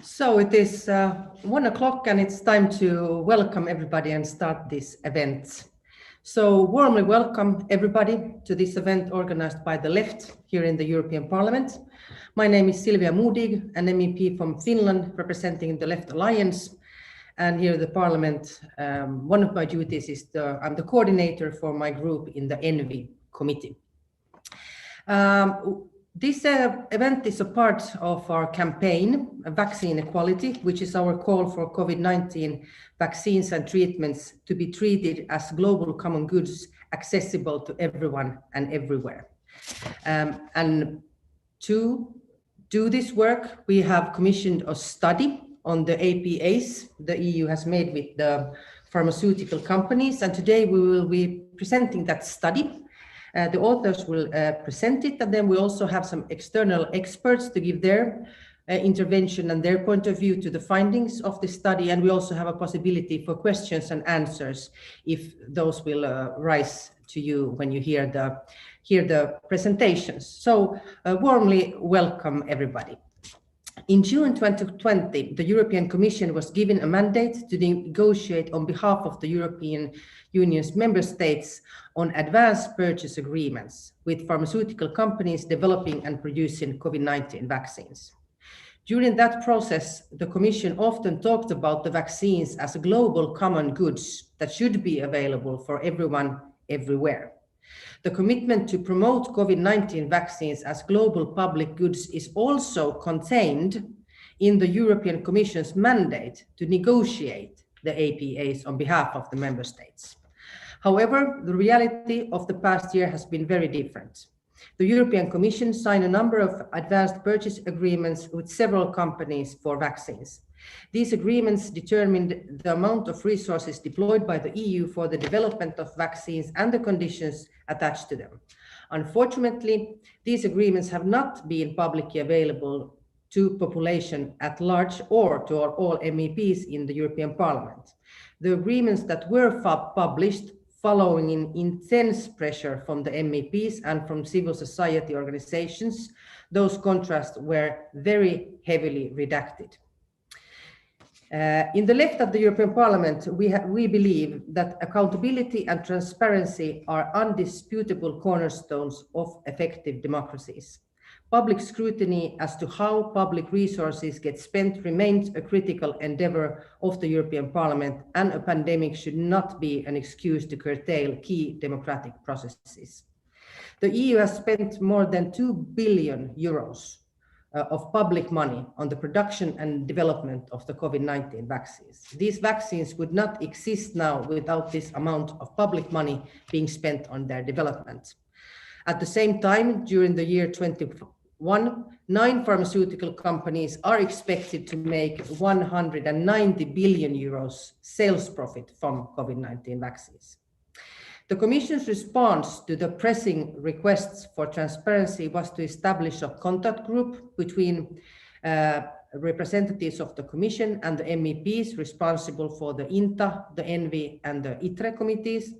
So it is 1 o'clock and it's time to welcome everybody and start this event. So warmly welcome everybody to this event organized by the left here in the European Parliament. My name is Silvia Modig, an MEP from Finland representing the Left Alliance. And here in the Parliament, one of my duties is I'm the coordinator for my group in the ENVI committee. This event is a part of our campaign, Vaccine Equality, which is our call for COVID-19 vaccines and treatments to be treated as global common goods accessible to everyone and everywhere. And to do this work, we have commissioned a study on the APAs the EU has made with the pharmaceutical companies. And today we will be presenting that study. The authors will present it, and then we also have some external experts to give their intervention and their point of view to the findings of the study. And we also have a possibility for questions and answers if those will rise to you when you hear the presentations. So warmly welcome everybody. In June 2020, the European Commission was given a mandate to negotiate on behalf of the European Union's member states on advanced purchase agreements with pharmaceutical companies developing and producing COVID-19 vaccines. During that process, the Commission often talked about the vaccines as global common goods that should be available for everyone, everywhere. The commitment to promote COVID-19 vaccines as global public goods is also contained in the European Commission's mandate to negotiate the APAs on behalf of the member states. However, the reality of the past year has been very different. The European Commission signed a number of advanced purchase agreements with several companies for vaccines. These agreements determined the amount of resources deployed by the EU for the development of vaccines and the conditions attached to them. Unfortunately, these agreements have not been publicly available to population at large or to all MEPs in the European Parliament. The agreements that were published following in intense pressure from the MEPs and from civil society organizations, those contracts were very heavily redacted. In the left of the European Parliament, we believe that accountability and transparency are undisputable cornerstones of effective democracies. Public scrutiny as to how public resources get spent remains a critical endeavor of the European Parliament, and a pandemic should not be an excuse to curtail key democratic processes. The EU has spent more than 2 billion euros of public money on the production and development of the COVID-19 vaccines. These vaccines would not exist now without this amount of public money being spent on their development. At the same time, during the year 2021, 9 pharmaceutical companies are expected to make 190 billion euros sales profit from COVID-19 vaccines. The Commission's response to the pressing requests for transparency was to establish a contact group between representatives of the Commission and the MEPs responsible for the INTA, the ENVI, and the ITRE committees.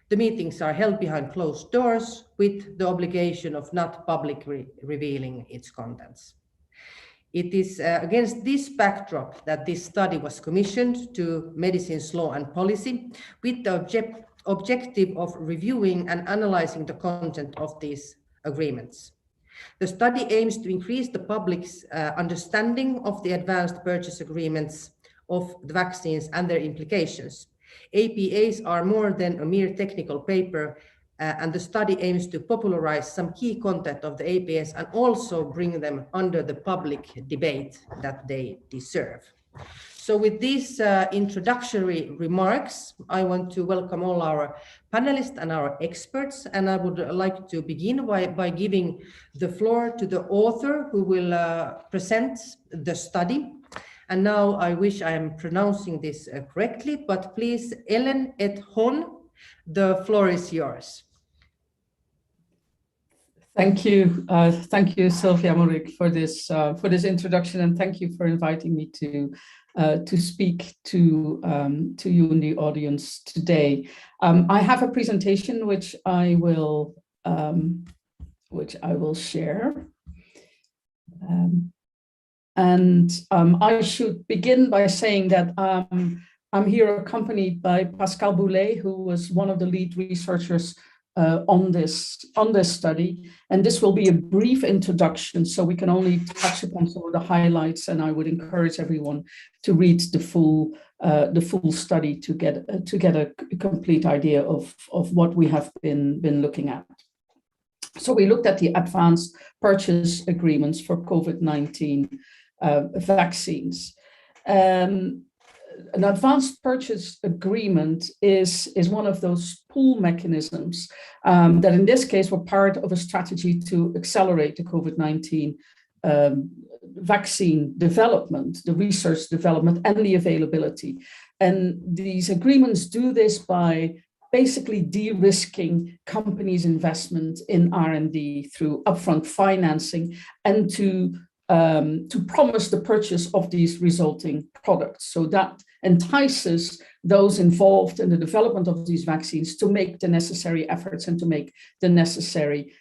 The meetings are held behind closed doors with the obligation of not publicly revealing its contents. It is against this backdrop that this study was commissioned to Medicines Law and Policy with the objective of reviewing and analyzing the content of these agreements. The study aims to increase the public's understanding of the advanced purchase agreements of the vaccines and their implications. APAs are more than a mere technical paper, and the study aims to popularize some key content of the APAs and also bring them under the public debate that they deserve. So with these introductory remarks, I want to welcome all our panelists and our experts, and I would like to begin by giving the floor to the author who will present the study. And now I wish I am pronouncing this correctly, but please, Ellen et Hon, the floor is yours. Thank you, Sylvia Morik, for this introduction, and thank you for inviting me to speak to you in the audience today. I have a presentation which I will share. And I should begin by saying that I'm here accompanied by Pascal Boulet, who was one of the lead researchers on this study. And this will be a brief introduction, so we can only touch upon some of the highlights. And I would encourage everyone to read the full study to get a complete idea of what we have been looking at. So we looked at the advanced purchase agreements for COVID-19 vaccines. An advanced purchase agreement is one of those pull mechanisms that in this case were part of a strategy to accelerate the COVID-19 vaccine development, the research development and the availability. And these agreements do this by basically de-risking companies' investment in R&D through upfront financing and to promise the purchase of these resulting products. So that entices those involved in the development of these vaccines to make the necessary efforts and to make the necessary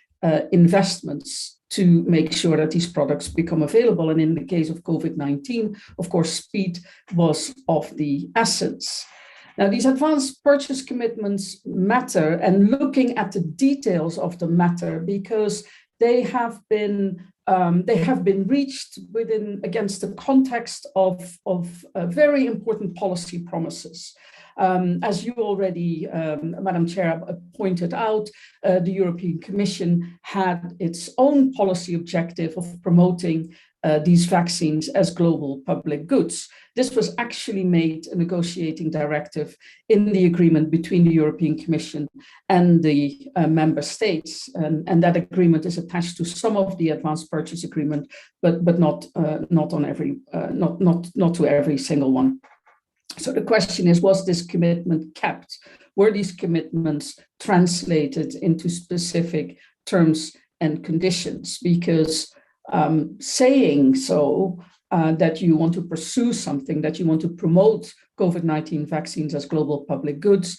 investments to make sure that these products become available. And in the case of COVID-19, of course, speed was of the essence. Now, these advanced purchase commitments matter, and looking at the details of the matter, because they have been reached against the context of very important policy promises. As you already, Madam Chair, pointed out, the European Commission had its own policy objective of promoting these vaccines as global public goods. This was actually made a negotiating directive in the agreement between the European Commission and the member states, and that agreement is attached to some of the advanced purchase agreement, but not to every single one. So the question is, was this commitment kept? Were these commitments translated into specific terms and conditions? Because saying so, that you want to pursue something, that you want to promote COVID-19 vaccines as global public goods,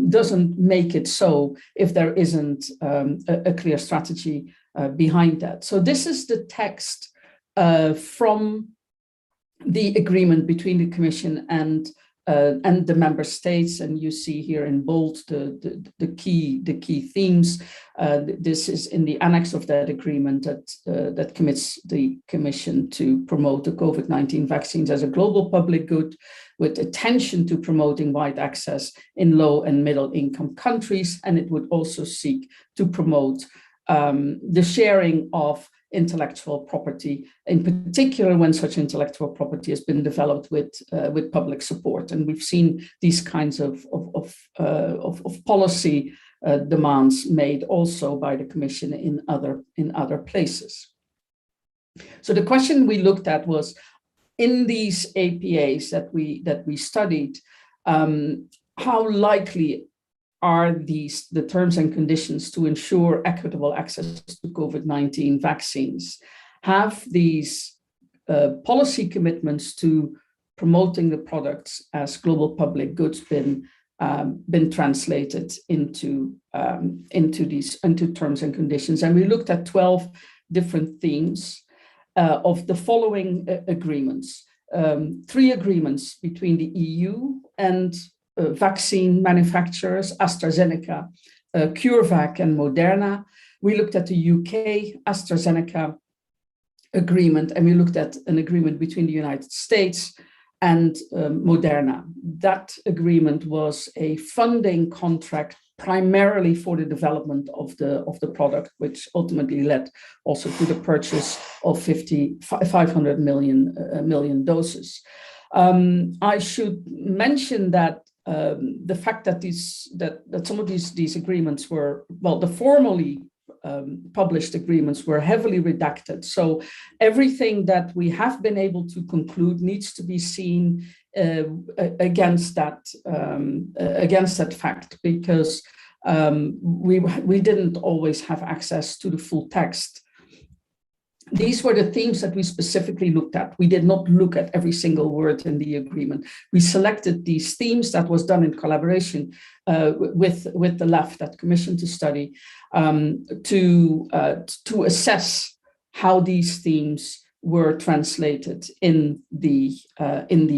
doesn't make it so if there isn't a clear strategy behind that. So this is the text from the agreement between the Commission and the member states, and you see here in bold the key themes. This is in the annex of that agreement that commits the Commission to promote the COVID-19 vaccines as a global public good, with attention to promoting wide access in low and middle income countries, and it would also seek to promote the sharing of intellectual property, in particular when such intellectual property has been developed with public support. And we've seen these kinds of policy demands made also by the Commission in other places. So the question we looked at was, in these APAs that we studied, how likely are the terms and conditions to ensure equitable access to COVID-19 vaccines? Have these policy commitments to promoting the products as global public goods been translated into terms and conditions? And we looked at 12 different themes of the following agreements. 3 agreements between the EU and vaccine manufacturers, AstraZeneca, CureVac and Moderna. We looked at the UK AstraZeneca agreement, and we looked at an agreement between the United States and Moderna. That agreement was a funding contract primarily for the development of the product, which ultimately led also to the purchase of 500 million doses. I should mention that the fact that some of these agreements were, well, the formally published agreements were heavily redacted. So everything that we have been able to conclude needs to be seen against that fact, because we didn't always have access to the full text. These were the themes that we specifically looked at. We did not look at every single word in the agreement. We selected these themes. That was done in collaboration with the left that commissioned the study to assess how these themes were translated in the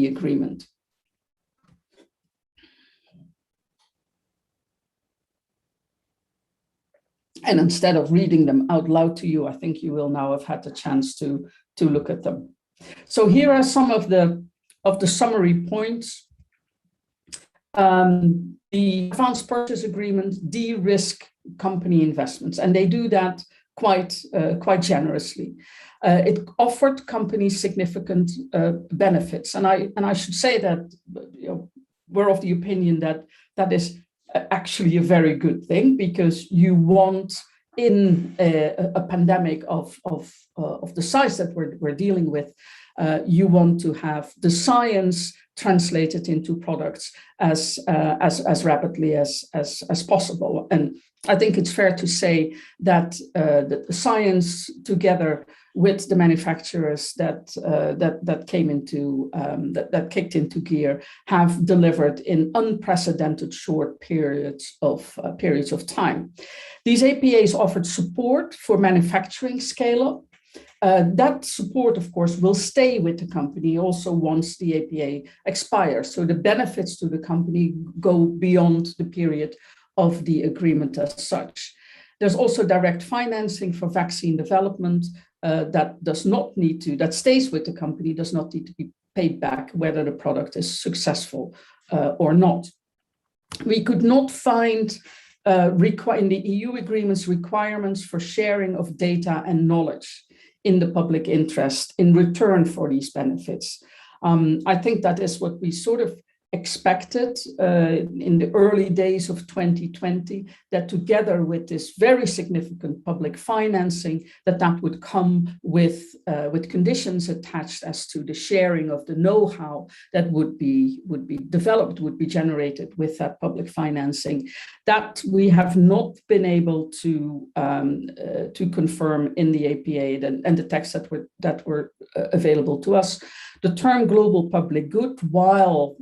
agreement. And instead of reading them out loud to you, I think you will now have had the chance to look at them. So here are some of the summary points. The advanced purchase agreement de-risk company investments, and they do that quite generously. It offered companies significant benefits, and I should say that we're of the opinion that that is actually a very good thing, because you want, in a pandemic of the size that we're dealing with, you want to have the science translated into products as rapidly as possible. And I think it's fair to say that the science, together with the manufacturers that kicked into gear, have delivered in unprecedented short periods of time. These APAs offered support for manufacturing scale-up. That support, of course, will stay with the company also once the APA expires. So the benefits to the company go beyond the period of the agreement as such. There's also direct financing for vaccine development that stays with the company, does not need to be paid back whether the product is successful or not. We could not find in the EU agreements requirements for sharing of data and knowledge in the public interest in return for these benefits. I think that is what we sort of expected in the early days of 2020, that together with this very significant public financing, that would come with conditions attached as to the sharing of the know-how that would be developed, would be generated with that public financing. That we have not been able to confirm in the APA and the texts that were available to us. The term global public good, while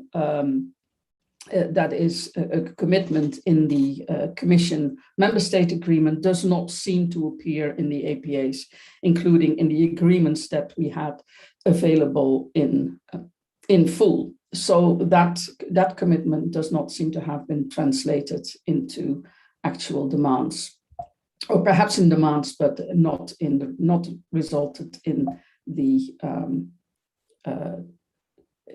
that is a commitment in the Commission member state agreement, does not seem to appear in the APAs, including in the agreements that we had available in full. So that commitment does not seem to have been translated into actual demands, or perhaps in demands, but not resulted in the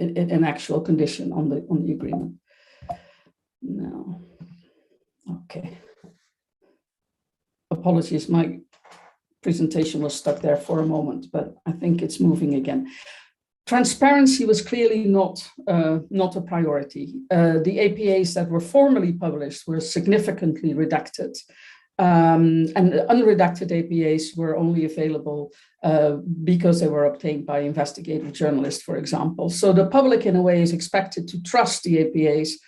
an actual condition on the agreement. No. Okay. Apologies, my presentation was stuck there for a moment, but I think it's moving again. Transparency was clearly not a priority. The APAs that were formally published were significantly redacted. And unredacted APAs were only available because they were obtained by investigative journalists, for example. So the public, in a way, is expected to trust the APAs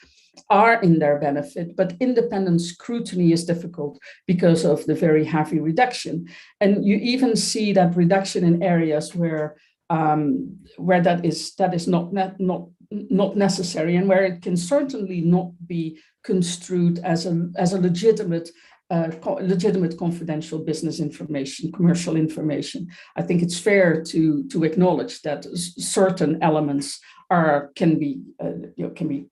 are in their benefit, but independent scrutiny is difficult because of the very heavy redaction. And you even see that redaction in areas where that is not necessary, and where it can certainly not be construed as a legitimate confidential business information, commercial information. I think it's fair to acknowledge that certain elements can be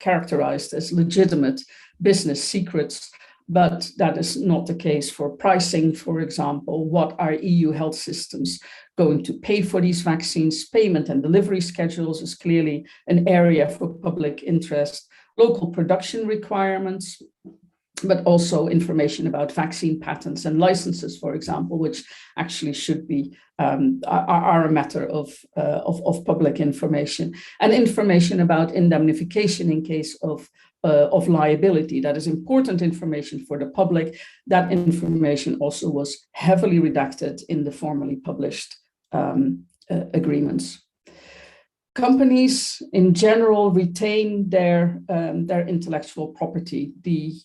characterized as legitimate business secrets, but that is not the case for pricing, for example. What are EU health systems going to pay for these vaccines? Payment and delivery schedules is clearly an area for public interest. Local production requirements, but also information about vaccine patents and licenses, for example, which actually should be are a matter of public information, and information about indemnification in case of liability. That is important information for the public. That information also was heavily redacted in the formally published agreements. Companies in general retain their intellectual property,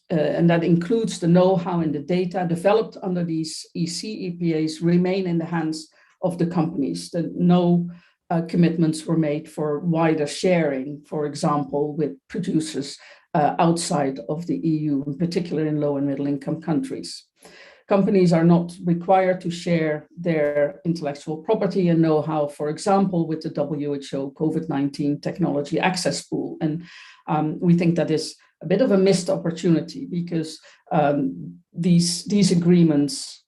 and that includes the know-how and the data developed under these EC EPAs remain in the hands of the companies. No commitments were made for wider sharing, for example, with producers outside of the EU, in particular in low and middle income countries. Companies are not required to share their intellectual property and know-how, for example, with the WHO COVID-19 technology access pool. And we think that is a bit of a missed opportunity, because these agreements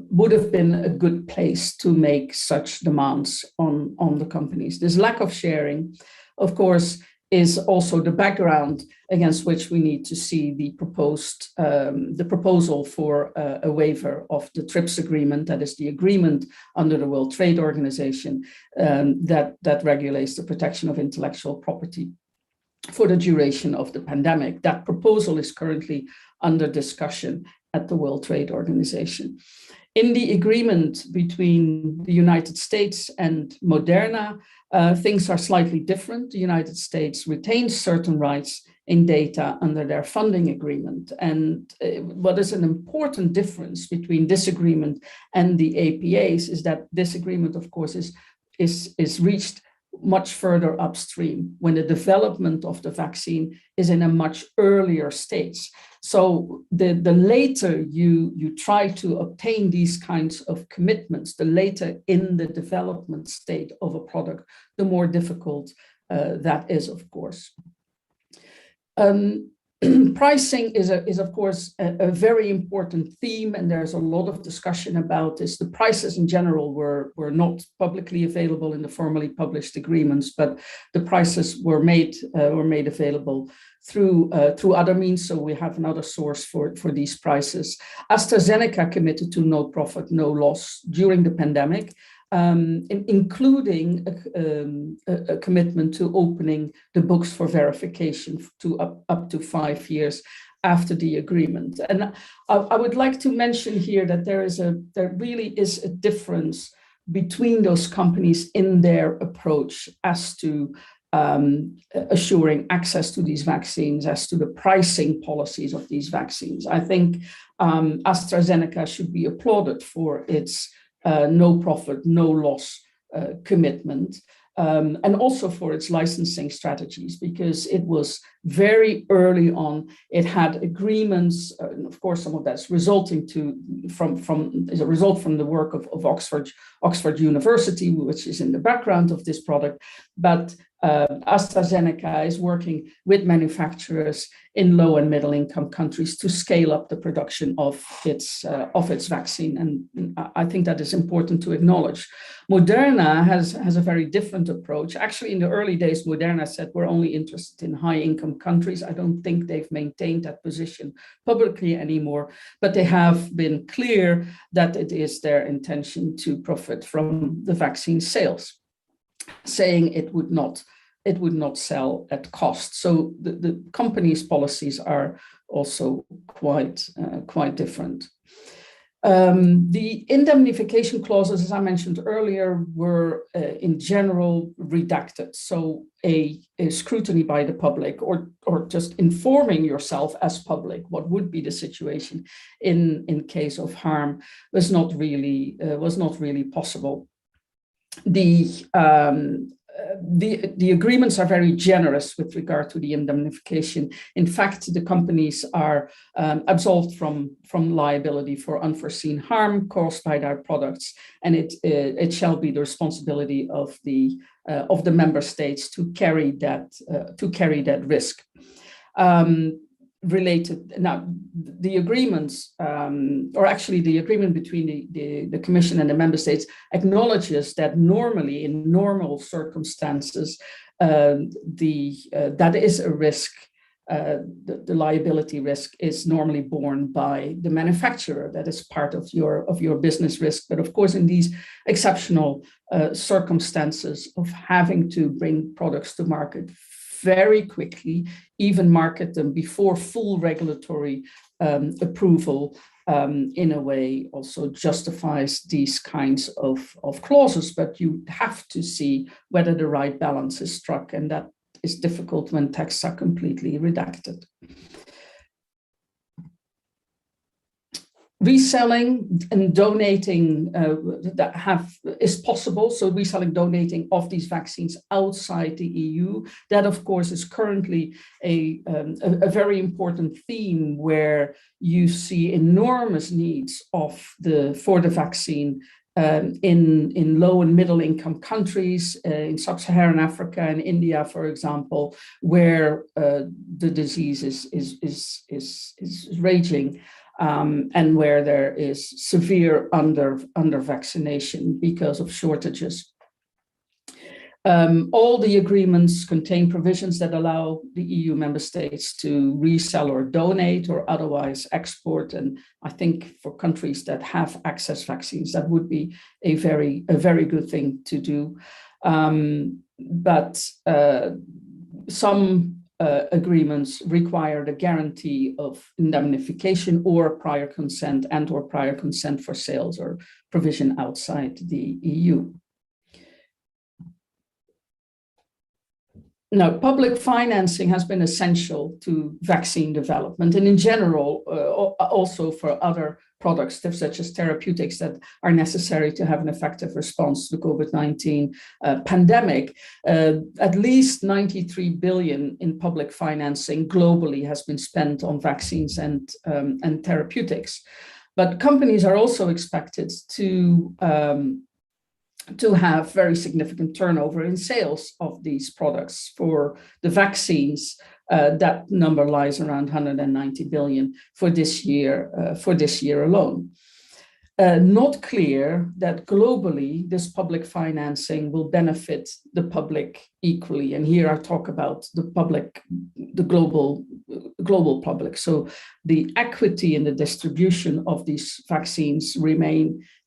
would have been a good place to make such demands on the companies. This lack of sharing, of course, is also the background against which we need to see the proposal for a waiver of the TRIPS agreement, that is the agreement under the World Trade Organization that regulates the protection of intellectual property for the duration of the pandemic. That proposal is currently under discussion at the World Trade Organization. In the agreement between the United States and Moderna, things are slightly different. The United States retains certain rights in data under their funding agreement. And what is an important difference between this agreement and the APAs is that this agreement, of course, is reached much further upstream, when the development of the vaccine is in a much earlier stage. So the later you try to obtain these kinds of commitments, the later in the development state of a product, the more difficult that is, of course. Pricing is of course a very important theme, and there's a lot of discussion about this. The prices in general were not publicly available in the formally published agreements, but the prices were made available through other means. So we have another source for these prices. AstraZeneca committed to no profit, no loss during the pandemic, including a commitment to opening the books for verification to up to 5 years after the agreement. And I would like to mention here that there really is a difference between those companies in their approach as to assuring access to these vaccines, as to the pricing policies of these vaccines. I think AstraZeneca should be applauded for its no profit, no loss commitment, and also for its licensing strategies, because it was very early on. It had agreements, and of course, some of that's resulting as a result from the work of Oxford University, which is in the background of this product. But AstraZeneca is working with manufacturers in low and middle income countries to scale up the production of its vaccine, and I think that is important to acknowledge. Moderna has a very different approach. Actually, in the early days, Moderna said we're only interested in high income countries. I don't think they've maintained that position publicly anymore, but they have been clear that it is their intention to profit from the vaccine sales, saying it would not sell at cost. So the company's policies are also quite different. The indemnification clauses, as I mentioned earlier, were in general redacted. So a scrutiny by the public, or just informing yourself as public what would be the situation in case of harm, was not really possible. The agreements are very generous with regard to the indemnification. In fact, the companies are absolved from liability for unforeseen harm caused by their products, and it shall be the responsibility of the member states to carry that risk. Related now, the agreements, or actually the agreement between the Commission and the member states, acknowledges that normally, in normal circumstances, that is a risk. The liability risk is normally borne by the manufacturer. That is part of your business risk. But of course, in these exceptional circumstances of having to bring products to market very quickly, even market them before full regulatory approval, in a way also justifies these kinds of clauses. But you have to see whether the right balance is struck, and that is difficult when texts are completely redacted. Reselling and donating is possible. So reselling, donating of these vaccines outside the EU. That, of course, is currently a very important theme where you see enormous needs for the vaccine in low and middle income countries, in sub-Saharan Africa and India, for example, where the disease is raging. And where there is severe under vaccination because of shortages. All the agreements contain provisions that allow the EU member states to resell or donate or otherwise export. And I think for countries that have access vaccines, that would be a very good thing to do. But some agreements require the guarantee of indemnification or prior consent or prior consent for sales or provision outside the EU. Now, public financing has been essential to vaccine development and in general, also for other products such as therapeutics that are necessary to have an effective response to the COVID-19 pandemic. At least 93 billion in public financing globally has been spent on vaccines and therapeutics. But companies are also expected to have very significant turnover in sales of these products. For the vaccines, that number lies around 190 billion for this year alone. Not clear that globally this public financing will benefit the public equally. And here I talk about the global public. So the equity in the distribution of these vaccines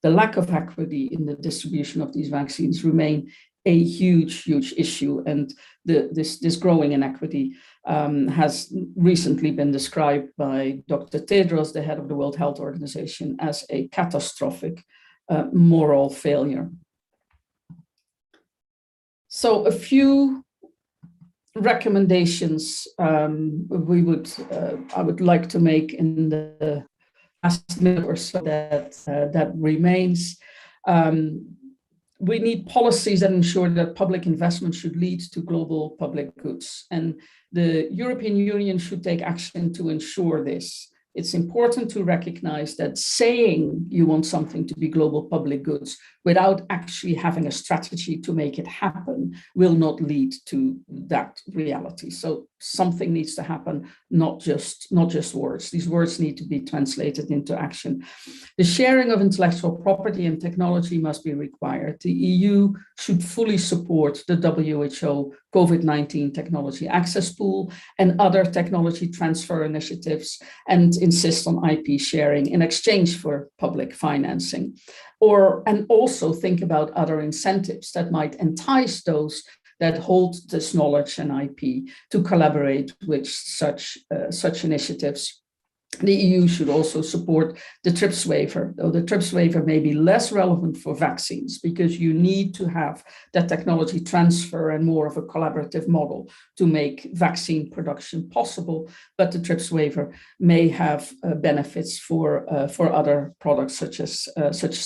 the lack of equity in the distribution of these vaccines remain a huge issue. And this growing inequity has recently been described by Dr. Tedros, the head of the World Health Organization, as a catastrophic moral failure. So a few recommendations I would like to make in the last minute or so that remains. We need policies that ensure that public investment should lead to global public goods. And the European Union should take action to ensure this. It's important to recognize that saying you want something to be global public goods without actually having a strategy to make it happen will not lead to that reality. So something needs to happen, not just words. These words need to be translated into action. The sharing of intellectual property and technology must be required. The EU should fully support the WHO COVID-19 technology access pool and other technology transfer initiatives and insist on IP sharing in exchange for public financing. And also think about other incentives that might entice those that hold this knowledge and IP to collaborate with such initiatives. The EU should also support the TRIPS waiver, though the TRIPS waiver may be less relevant for vaccines because you need to have that technology transfer and more of a collaborative model to make vaccine production possible. But the TRIPS waiver may have benefits for other products such as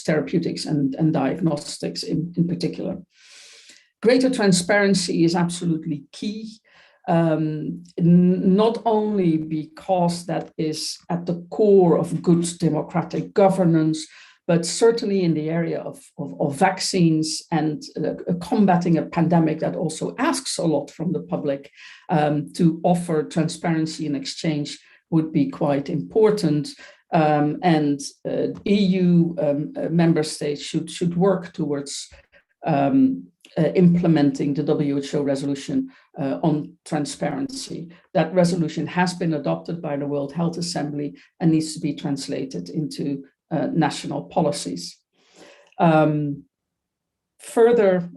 therapeutics and diagnostics in particular. Greater transparency is absolutely key. Not only because that is at the core of good democratic governance, but certainly in the area of vaccines and combating a pandemic that also asks a lot from the public, to offer transparency in exchange would be quite important. And EU member states should work towards implementing the WHO resolution on transparency. That resolution has been adopted by the World Health Assembly and needs to be translated into national policies. Further,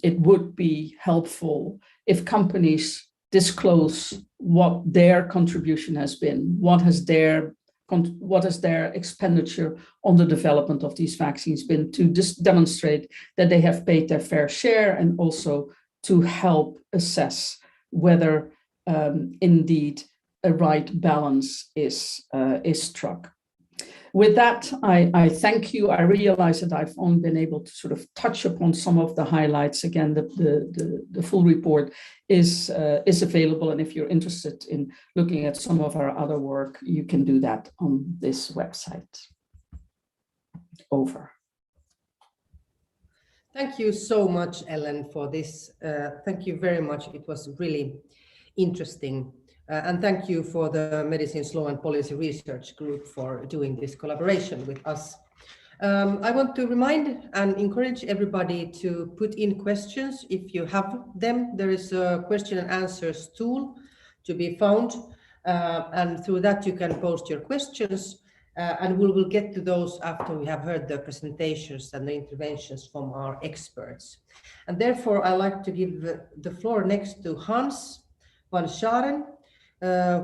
it would be helpful if companies disclose what their contribution has been, what has their expenditure on the development of these vaccines been, to demonstrate that they have paid their fair share and also to help assess whether indeed a right balance is struck. With that, I thank you. I realize that I've only been able to sort of touch upon some of the highlights. Again, the full report is available, and if you're interested in looking at some of our other work, you can do that on this website. Over. Thank you so much, Ellen, for this. Thank you very much. It was really interesting. And thank you for the Medicines Law and Policy Research Group for doing this collaboration with us. I want to remind and encourage everybody to put in questions if you have them. There is a question and answers tool to be found. And through that you can post your questions. And we will get to those after we have heard the presentations and the interventions from our experts. And therefore, I'd like to give the floor next to Hans van Scharen,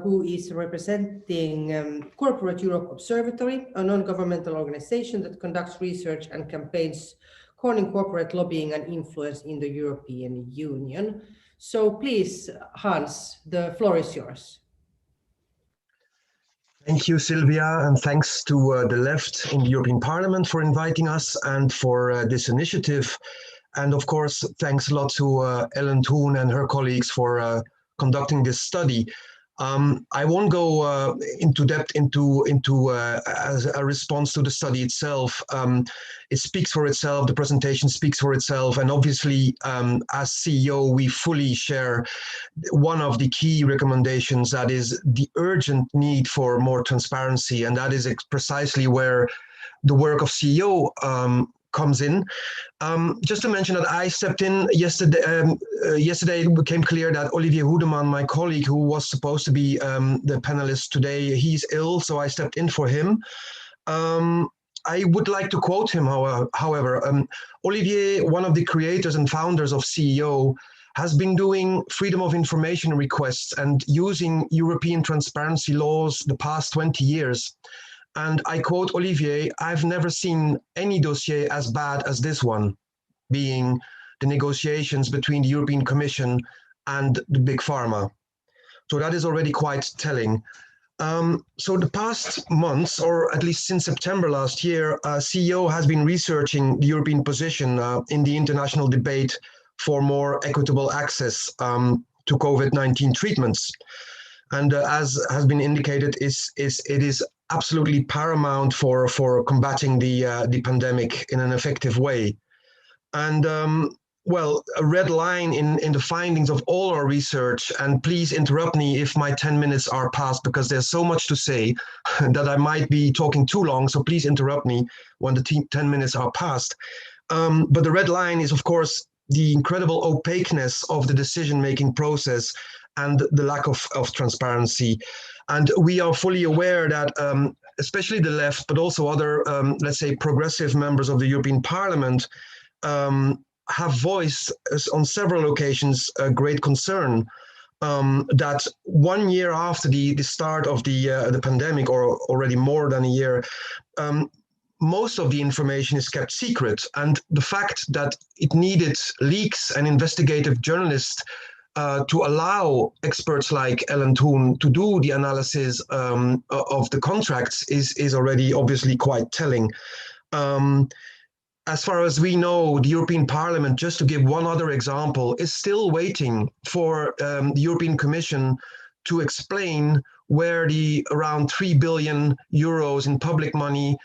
who is representing Corporate Europe Observatory, a non-governmental organization that conducts research and campaigns cornering corporate lobbying and influence in the European Union. So please, Hans, the floor is yours. Thank you, Sylvia, and thanks to the left in the European Parliament for inviting us and for this initiative. And of course, thanks a lot to Ellen Toon and her colleagues for conducting this study. I won't go into depth as a response to the study itself. It speaks for itself, the presentation speaks for itself, and obviously as CEO we fully share one of the key recommendations, that is the urgent need for more transparency, and that is precisely where the work of CEO comes in. Just to mention that I stepped in yesterday. Yesterday it became clear that Olivier Hoedeman, my colleague who was supposed to be the panelist today, he's ill, so I stepped in for him. I would like to quote him, however. Olivier, one of the creators and founders of CEO, has been doing freedom of information requests and using European transparency laws the past 20 years. And I quote Olivier, "I've never seen any dossier as bad as this one," being the negotiations between the European Commission and the BigPharma. So that is already quite telling. So the past months, or at least since September last year, CEO has been researching the European position in the international debate for more equitable access to COVID-19 treatments. And as has been indicated, it is absolutely paramount for combating the pandemic in an effective way. And well, a red line in the findings of all our research, and please interrupt me if my 10 minutes are past, because there's so much to say that I might be talking too long, so please interrupt me when the 10 minutes are past. But the red line is, of course, the incredible opaqueness of the decision-making process and the lack of transparency. And we are fully aware that especially the left, but also other, let's say, progressive members of the European Parliament have voiced on several occasions a great concern that 1 year after the start of the pandemic, or already more than a year, most of the information is kept secret. And the fact that it needed leaks and investigative journalists to allow experts like Ellen Toon to do the analysis of the contracts is already obviously quite telling. As far as we know, the European Parliament, just to give one other example, is still waiting for the European Commission to explain where the around 3 billion euros in public money,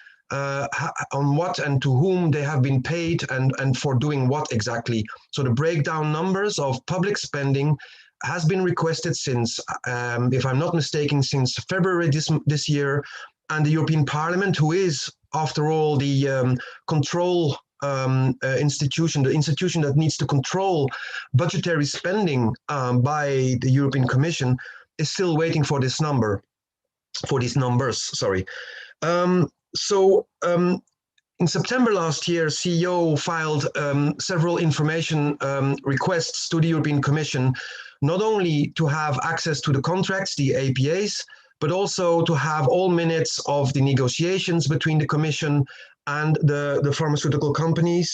on what and to whom they have been paid, and for doing what exactly. So the breakdown numbers of public spending has been requested since, if I'm not mistaken, since February this year. And the European Parliament, who is, after all, the control institution, the institution that needs to control budgetary spending by the European Commission, is still waiting for this number, for these numbers, sorry. In September last year, CEO filed several information requests to the European Commission, not only to have access to the contracts, the APAs, but also to have all minutes of the negotiations between the Commission and the pharmaceutical companies.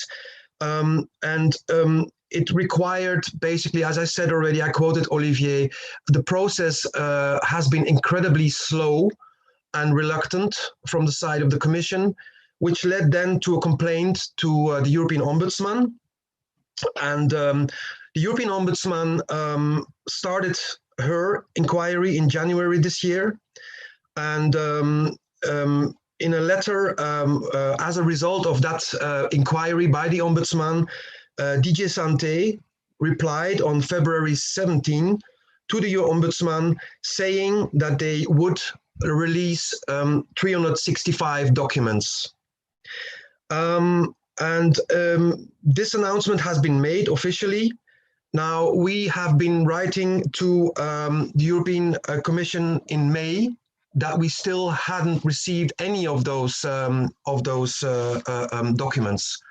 It required, basically, as I said already, I quoted Olivier, the process has been incredibly slow. and reluctant from the side of the Commission, which led then to a complaint to the European Ombudsman. And the European Ombudsman started her inquiry in January this year. And in a letter, as a result of that inquiry by the Ombudsman, DG Santé replied on February 17 to the Ombudsman saying that they would release 365 documents. This announcement has been made officially. Now, we have been writing to the European Commission in May that we still hadn't received any of those documents.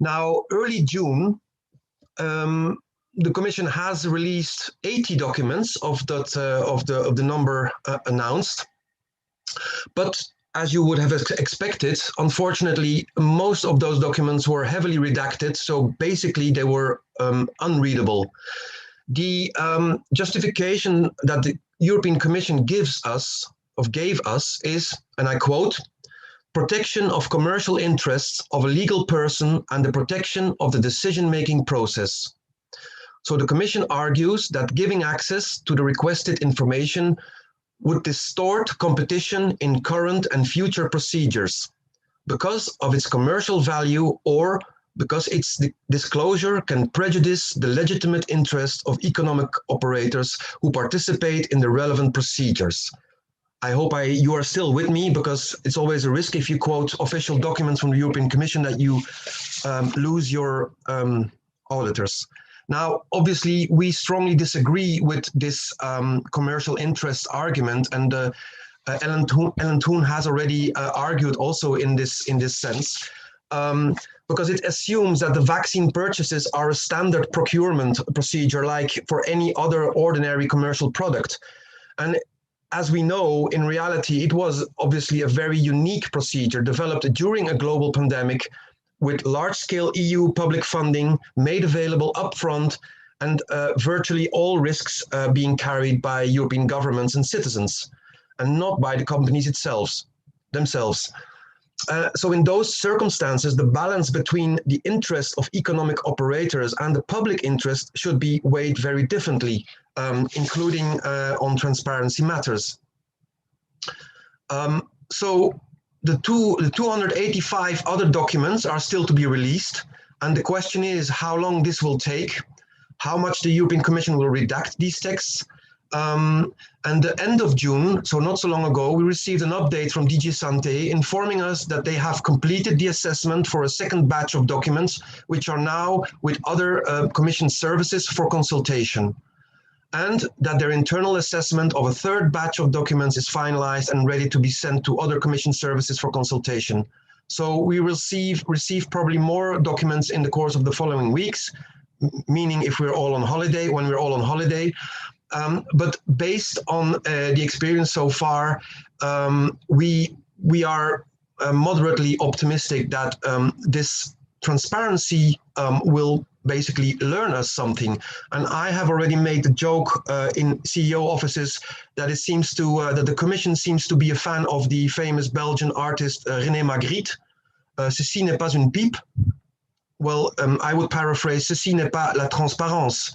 Now, early June, the Commission has released 80 documents of the number announced, but as you would have expected, unfortunately, most of those documents were heavily redacted, so basically they were unreadable. The justification that the European Commission gave us is, and I quote, protection of commercial interests of a legal person and the protection of the decision-making process. So the Commission argues that giving access to the requested information would distort competition in current and future procedures because of its commercial value or because its disclosure can prejudice the legitimate interest of economic operators who participate in the relevant procedures. I hope you are still with me, because it's always a risk if you quote official documents from the European Commission that you lose your auditors. Now, obviously, we strongly disagree with this commercial interest argument, and Ellen Toon has already argued also in this sense, because it assumes that the vaccine purchases are a standard procurement procedure like for any other ordinary commercial product. And as we know, in reality, it was obviously a very unique procedure developed during a global pandemic with large-scale EU public funding made available upfront and virtually all risks being carried by European governments and citizens and not by the companies themselves. So in those circumstances, the balance between the interest of economic operators and the public interest should be weighed very differently, including on transparency matters. So the 285 other documents are still to be released, and the question is how long this will take, how much the European Commission will redact these texts. And the end of June, so not so long ago, we received an update from DG Santé informing us that they have completed the assessment for a second batch of documents, which are now with other Commission services for consultation, and that their internal assessment of a third batch of documents is finalized and ready to be sent to other Commission services for consultation. So we will receive probably more documents in the course of the following weeks, meaning if we're all on holiday, when we're all on holiday. But based on the experience so far, we are moderately optimistic that this transparency will basically learn us something. And I have already made the joke in CEO offices that it seems to that the Commission seems to be a fan of the famous Belgian artist René Magritte. Ceci n'est pas une pipe. Well, I would paraphrase, ceci n'est pas la transparence.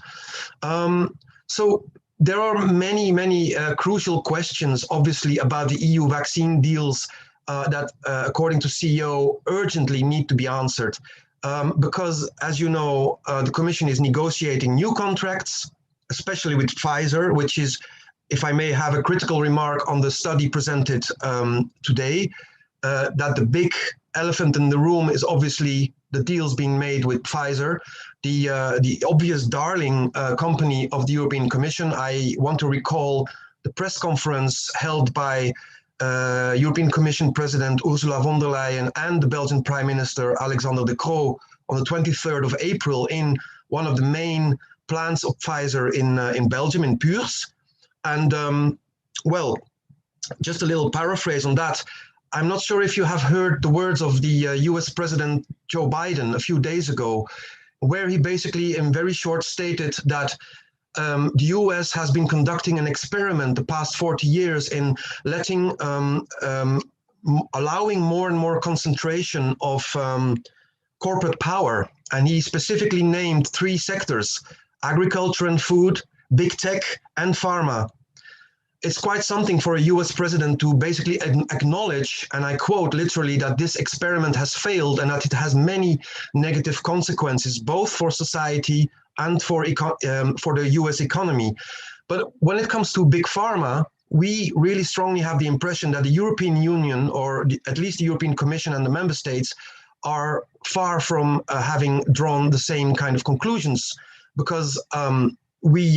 So there are many crucial questions, obviously, about the EU vaccine deals that, according to CEO, urgently need to be answered. Because, as you know, the Commission is negotiating new contracts, especially with Pfizer, which is, if I may have a critical remark on the study presented today, that the big elephant in the room is obviously the deals being made with Pfizer, the obvious darling company of the European Commission. I want to recall the press conference held by European Commission President Ursula von der Leyen and the Belgian Prime Minister Alexander De Croo on the 23rd of April in one of the main plants of Pfizer in Belgium, in Puurs. And well, just a little paraphrase on that. I'm not sure if you have heard the words of the US President Joe Biden a few days ago, where he basically in very short stated that the US has been conducting an experiment the past 40 years in letting, allowing more and more concentration of corporate power. And he specifically named 3 sectors: agriculture and food, big tech, and pharma. It's quite something for a US president to basically acknowledge, and I quote literally, that this experiment has failed and that it has many negative consequences, both for society and for the US economy. But when it comes to big pharma, we really strongly have the impression that the European Union, or at least the European Commission and the member states, are far from having drawn the same kind of conclusions, because we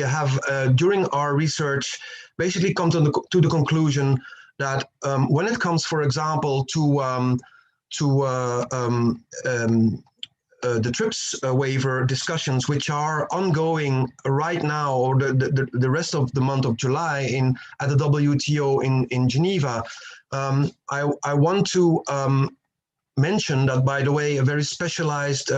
have, during our research, basically come to the conclusion that when it comes, for example, to the TRIPS waiver discussions, which are ongoing right now, or the rest of the month of July at the WTO in Geneva, I want to mention that, by the way, a very specialized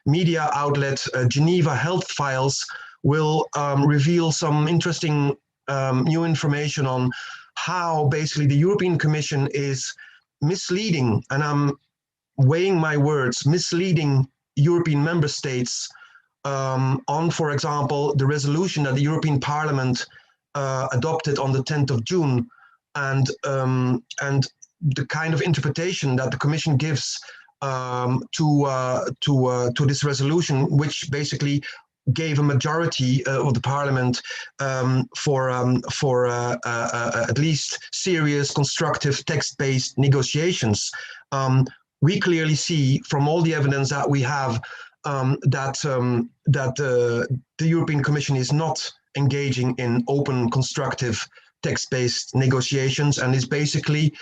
media outlet, Geneva Health Files, will reveal some interesting new information on how basically the European Commission is misleading, and I'm weighing my words, misleading European member states on, for example, the resolution that the European Parliament adopted on the 10th of June, and the kind of interpretation that the Commission gives to this resolution, which basically gave a majority of the Parliament for at least serious, constructive, text-based negotiations. We clearly see from all the evidence that we have that the European Commission is not engaging in open, constructive, text-based negotiations, and is basically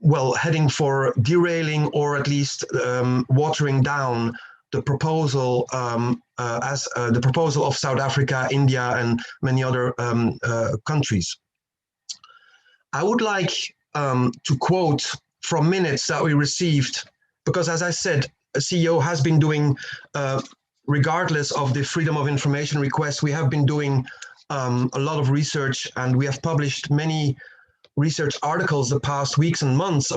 well, heading for derailing, or at least watering down the proposal the proposal of South Africa, India, and many other countries. I would like to quote from minutes that we received, because, as I said, a CEO has been doing, regardless of the freedom of information request, we have been doing a lot of research, and we have published many research articles the past weeks and months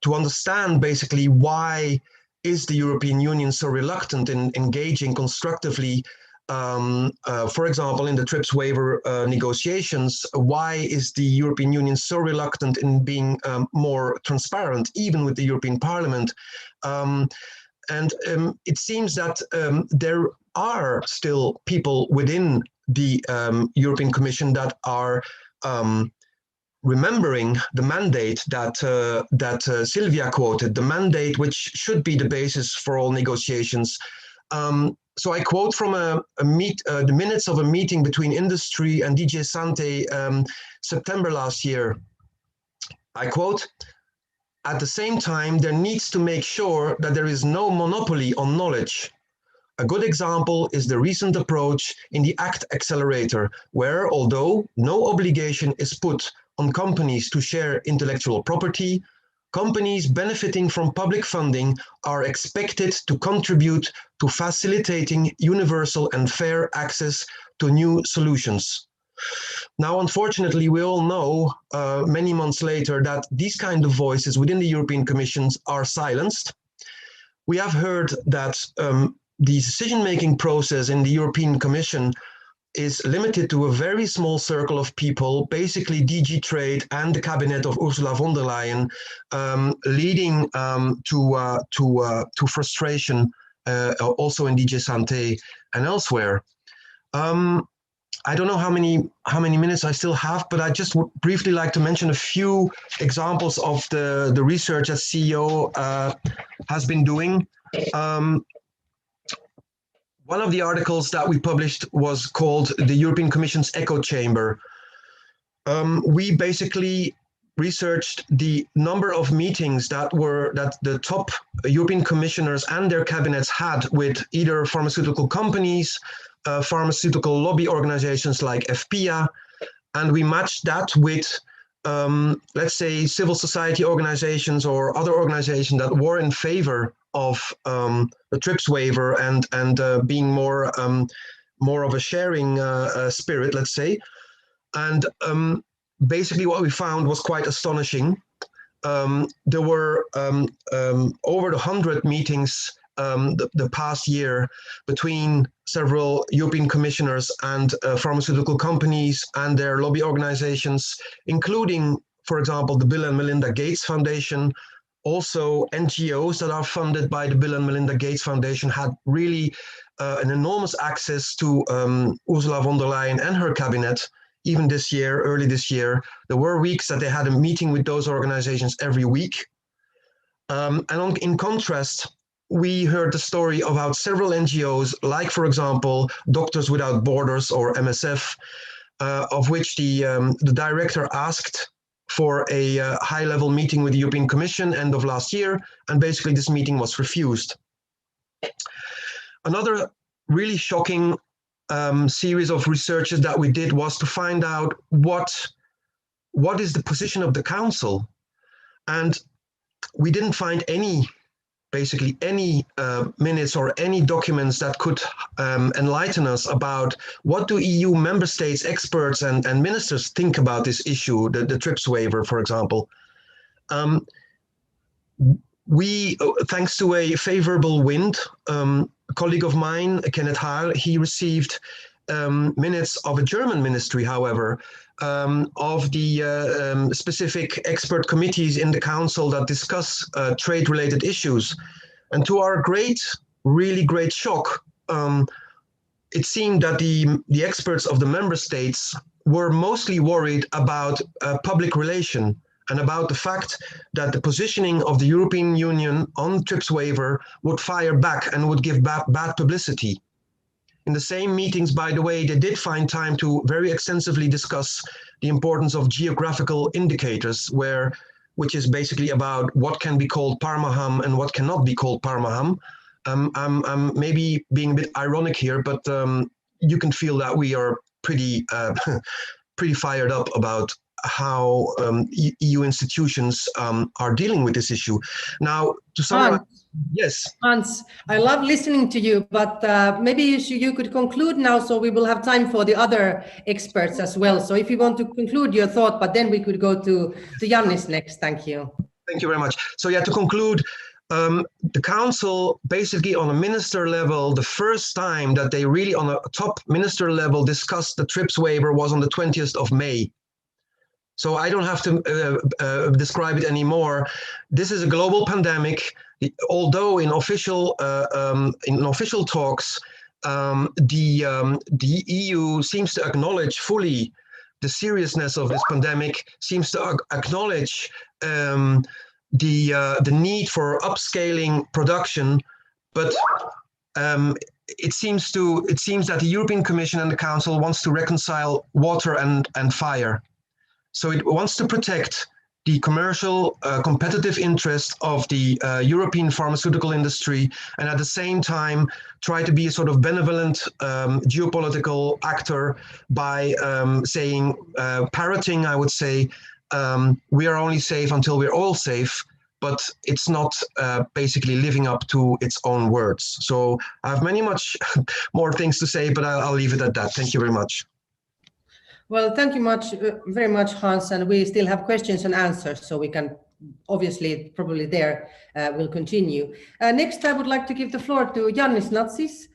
to understand basically why is the European Union so reluctant in engaging constructively, for example, in the TRIPS waiver negotiations. Why is the European Union so reluctant in being more transparent, even with the European Parliament? And it seems that there are still people within the European Commission that are remembering the mandate that Sylvia quoted, the mandate which should be the basis for all negotiations. So I quote from the minutes of a meeting between industry and DG Sante September last year. I quote, "At the same time, there needs to make sure that there is no monopoly on knowledge. A good example is the recent approach in the ACT Accelerator, where, although no obligation is put on companies to share intellectual property, companies benefiting from public funding are expected to contribute to facilitating universal and fair access to new solutions." Now, unfortunately, we all know many months later that these kind of voices within the European Commission are silenced. We have heard that the decision-making process in the European Commission is limited to a very small circle of people, basically DG Trade and the cabinet of Ursula von der Leyen, leading to frustration also in DG Sante and elsewhere. I don't know how many minutes I still have, but I just would briefly like to mention a few examples of the research that CEO has been doing. One of the articles that we published was called the European Commission's Echo Chamber. We basically researched the number of meetings that the top European commissioners and their cabinets had with either pharmaceutical companies, pharmaceutical lobby organizations like FPIA, and we matched that with let's say, civil society organizations or other organizations that were in favor of the TRIPS waiver and being more of a sharing spirit, let's say. And basically what we found was quite astonishing. There were over 100 meetings the past year between several European commissioners and pharmaceutical companies and their lobby organizations, including, for example, the Bill and Melinda Gates Foundation. Also, NGOs that are funded by the Bill and Melinda Gates Foundation had really an enormous access to Ursula von der Leyen and her cabinet. Even this year, early this year, there were weeks that they had a meeting with those organizations every week. In contrast, we heard the story about several NGOs, like, for example, Doctors Without Borders, or MSF, of which the director asked for a high-level meeting with the European Commission end of last year, and basically this meeting was refused. Another really shocking series of researches that we did was to find out what is the position of the Council. And we didn't find basically any minutes or any documents that could enlighten us about what do EU member states, experts and ministers think about this issue, the TRIPS waiver, for example. We, thanks to a favorable wind, a colleague of mine, Kenneth Haar, he received minutes of a German ministry, however, of the specific expert committees in the Council that discuss trade-related issues. And to our really great shock, it seemed that the experts of the member states were mostly worried about public relation and about the fact that the positioning of the European Union on TRIPS waiver would fire back and would give bad publicity. In the same meetings, by the way, they did find time to very extensively discuss the importance of geographical indicators, which is basically about what can be called Parma-ham and what cannot be called Parma-ham. I'm maybe being a bit ironic here, but you can feel that we are pretty fired up about how EU institutions are dealing with this issue. Now, to summarize, yes. Hans, I love listening to you, but maybe you could conclude now, so we will have time for the other experts as well. So if you want to conclude your thought, but then we could go to Yannis next. Thank you. Thank you very much. So yeah, to conclude, the Council basically on a minister level, the first time that they really on a top minister level discussed the TRIPS waiver was on the 20th of May. So I don't have to describe it anymore. This is a global pandemic. Although in official talks, the EU seems to acknowledge fully the seriousness of this pandemic, seems to acknowledge the need for upscaling production, but it seems that the European Commission and the Council wants to reconcile water and fire. So it wants to protect the commercial competitive interest of the European pharmaceutical industry, and at the same time try to be a sort of benevolent geopolitical actor by parroting, I would say, we are only safe until we're all safe, but it's not basically living up to its own words. So I have much more things to say, but I'll leave it at that. Thank you very much. Well, thank you very much, Hans, and we still have questions and answers, so we can obviously probably we'll continue. Next, I would like to give the floor to Yannis Natsis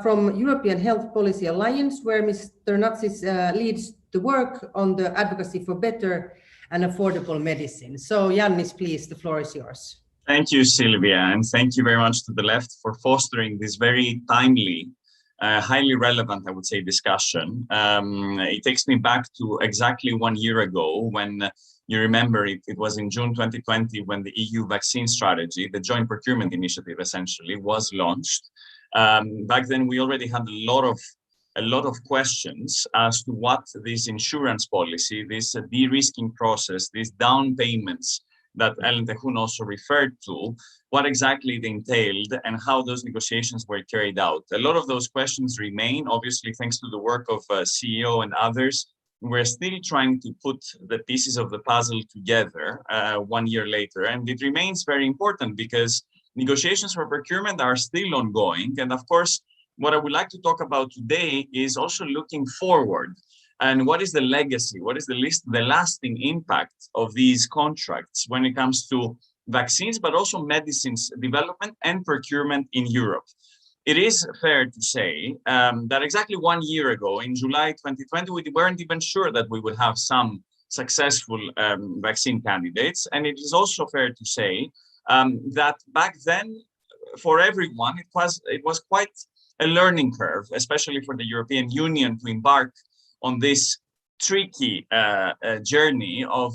from European Health Policy Alliance, where Mr. Natsis leads the work on the advocacy for better and affordable medicine. So Yannis, please, the floor is yours. Thank you, Sylvia, and thank you very much to the left for fostering this very timely highly relevant, I would say, discussion. It takes me back to exactly 1 year ago when you remember it was in June 2020 when the EU vaccine strategy, the joint procurement initiative essentially, was launched. Back then we already had a lot of questions as to what this insurance policy, this de-risking process, these down payments that Ellen Tehun also referred to, what exactly they entailed and how those negotiations were carried out. A lot of those questions remain, obviously, thanks to the work of CEO and others. we're still trying to put the pieces of the puzzle together 1 year later. And it remains very important because negotiations for procurement are still ongoing. And of course, what I would like to talk about today is also looking forward. And what is the legacy? What is the lasting impact of these contracts when it comes to vaccines, but also medicines development and procurement in Europe? It is fair to say that exactly 1 year ago, in July 2020, we weren't even sure that we would have some successful vaccine candidates. And it is also fair to say that back then, for everyone, it was quite a learning curve, especially for the European Union to embark on this tricky journey of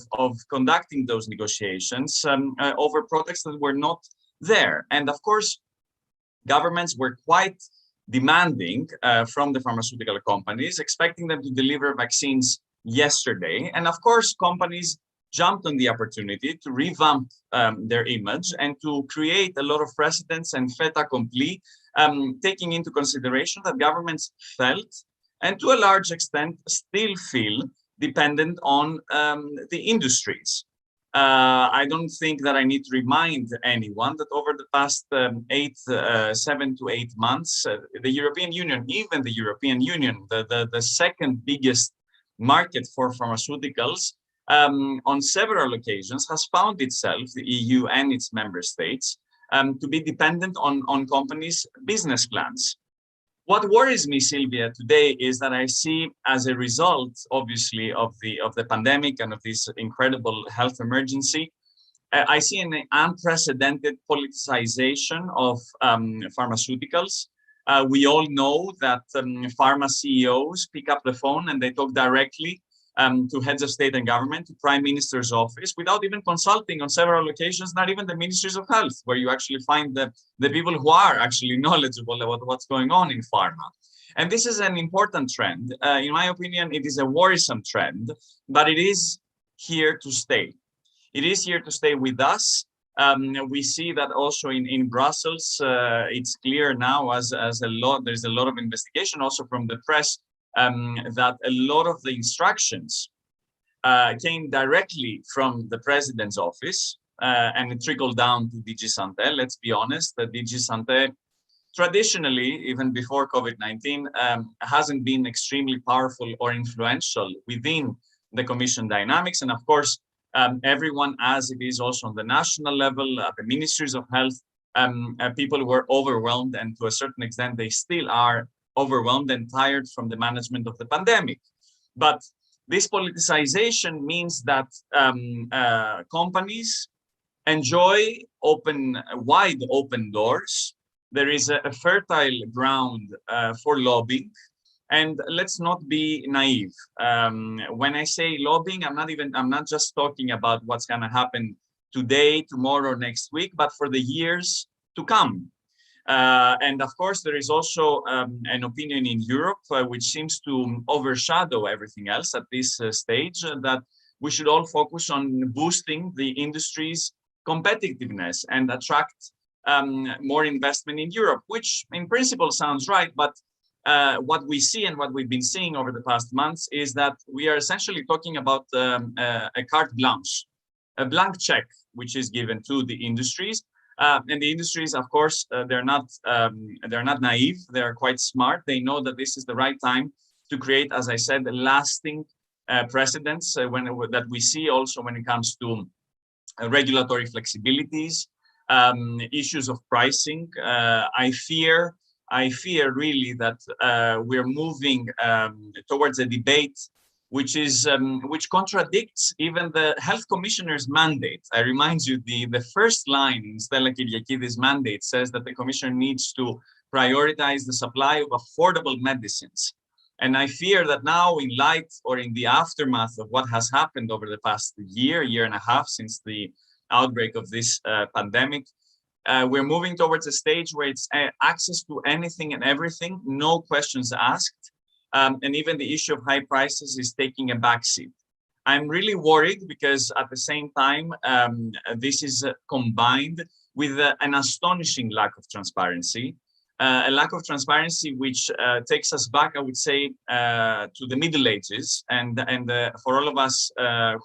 conducting those negotiations over products that were not there. And of course, governments were quite demanding from the pharmaceutical companies, expecting them to deliver vaccines yesterday. And of course, companies jumped on the opportunity to revamp their image and to create a lot of precedents and fait accompli, taking into consideration that governments felt, and to a large extent still feel, dependent on the industries. I don't think that I need to remind anyone that over the past 7 to 8 months, the European Union, even the European Union, the second biggest market for pharmaceuticals, on several occasions has found itself, the EU and its member states, to be dependent on companies' business plans. What worries me, Silvia, today is that I see, as a result, obviously, of the pandemic and of this incredible health emergency, I see an unprecedented politicization of pharmaceuticals. We all know that pharma CEOs pick up the phone and they talk directly to heads of state and government, to prime minister's office, without even consulting on several occasions, not even the ministries of health, where you actually find the people who are actually knowledgeable about what's going on in pharma. And this is an important trend. In my opinion, it is a worrisome trend, but it is here to stay. It is here to stay with us. We see that also in Brussels. It's clear now, there's a lot of investigation also from the press, that a lot of the instructions came directly from the president's office, and it trickled down to DG Santé. Let's be honest, the DG Santé, traditionally, even before COVID-19, hasn't been extremely powerful or influential within the Commission dynamics. And of course, everyone, as it is also on the national level, the ministries of health, people were overwhelmed, and to a certain extent, they still are overwhelmed and tired from the management of the pandemic. But this politicization means that companies enjoy wide open doors. There is a fertile ground for lobbying. And let's not be naive. When I say lobbying, I'm not just talking about what's going to happen today, tomorrow, next week, but for the years to come. And of course, there is also an opinion in Europe, which seems to overshadow everything else at this stage, that we should all focus on boosting the industry's competitiveness and attract more investment in Europe, which in principle sounds right. But what we see and what we've been seeing over the past months is that we are essentially talking about a carte blanche, a blank check, which is given to the industries. And the industries, of course, they're not naive. They are quite smart. They know that this is the right time to create, as I said, lasting precedents that we see also when it comes to regulatory flexibilities, issues of pricing. I fear really that we're moving towards a debate which contradicts even the health commissioner's mandate. I remind you, the first line in Stella Kyriakides' mandate says that the commissioner needs to prioritize the supply of affordable medicines. And I fear that now, in light or in the aftermath of what has happened over the past year and a half since the outbreak of this pandemic, we're moving towards a stage where it's access to anything and everything, no questions asked. And even the issue of high prices is taking a backseat. I'm really worried because at the same time, this is combined with an astonishing lack of transparency. a lack of transparency which takes us back, I would say, to the Middle Ages. And for all of us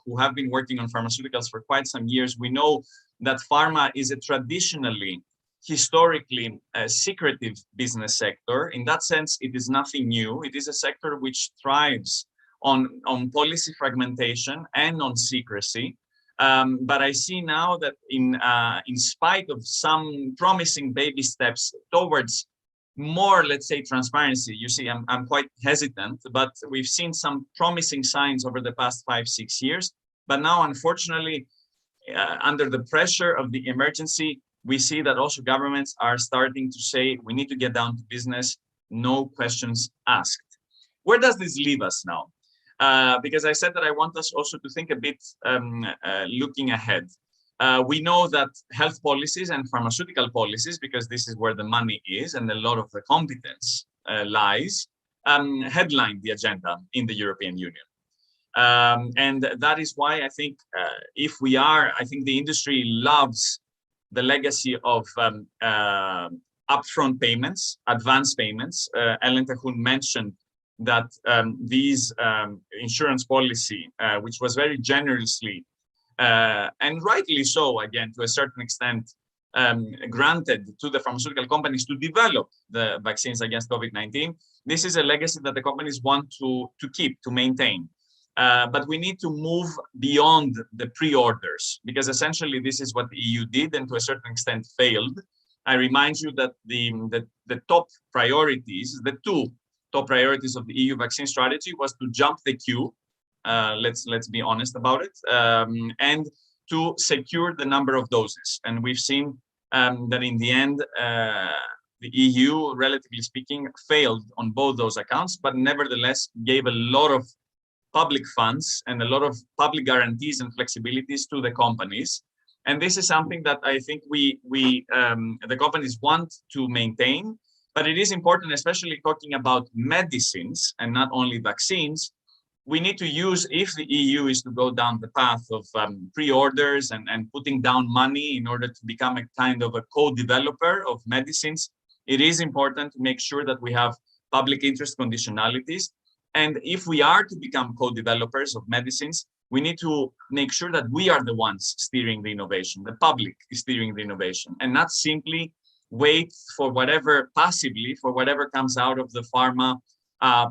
who have been working on pharmaceuticals for quite some years, we know that pharma is a traditionally, historically, secretive business sector. In that sense, it is nothing new. It is a sector which thrives on policy fragmentation and on secrecy. But I see now that in spite of some promising baby steps towards more, let's say, transparency, you see, I'm quite hesitant, but we've seen some promising signs over the past 5-6 years. But now, unfortunately, under the pressure of the emergency, we see that also governments are starting to say, we need to get down to business, no questions asked. Where does this leave us now? Because I said that I want us also to think a bit looking ahead. We know that health policies and pharmaceutical policies, because this is where the money is and a lot of the competence lies, headline the agenda in the European Union. And that is why I think I think the industry loves the legacy of upfront payments, advance payments. Ellen Tehun mentioned that these insurance policy, which was very generously and rightly so, again, to a certain extent, granted to the pharmaceutical companies to develop the vaccines against COVID-19. This is a legacy that the companies want to keep, to maintain. But we need to move beyond the pre-orders, because essentially this is what the EU did and to a certain extent failed. I remind you that the top priorities, the two top priorities of the EU vaccine strategy was to jump the queue, let's be honest about it, and to secure the number of doses. And we've seen that in the end, the EU, relatively speaking, failed on both those accounts, but nevertheless gave a lot of public funds and a lot of public guarantees and flexibilities to the companies. And this is something that I think the companies want to maintain. But it is important, especially talking about medicines and not only vaccines, we need to use, if the EU is to go down the path of pre-orders and putting down money in order to become a kind of a co-developer of medicines, it is important to make sure that we have public interest conditionalities. And if we are to become co-developers of medicines, we need to make sure that we are the ones steering the innovation, the public is steering the innovation, and not simply wait for whatever, passively, for whatever comes out of the pharma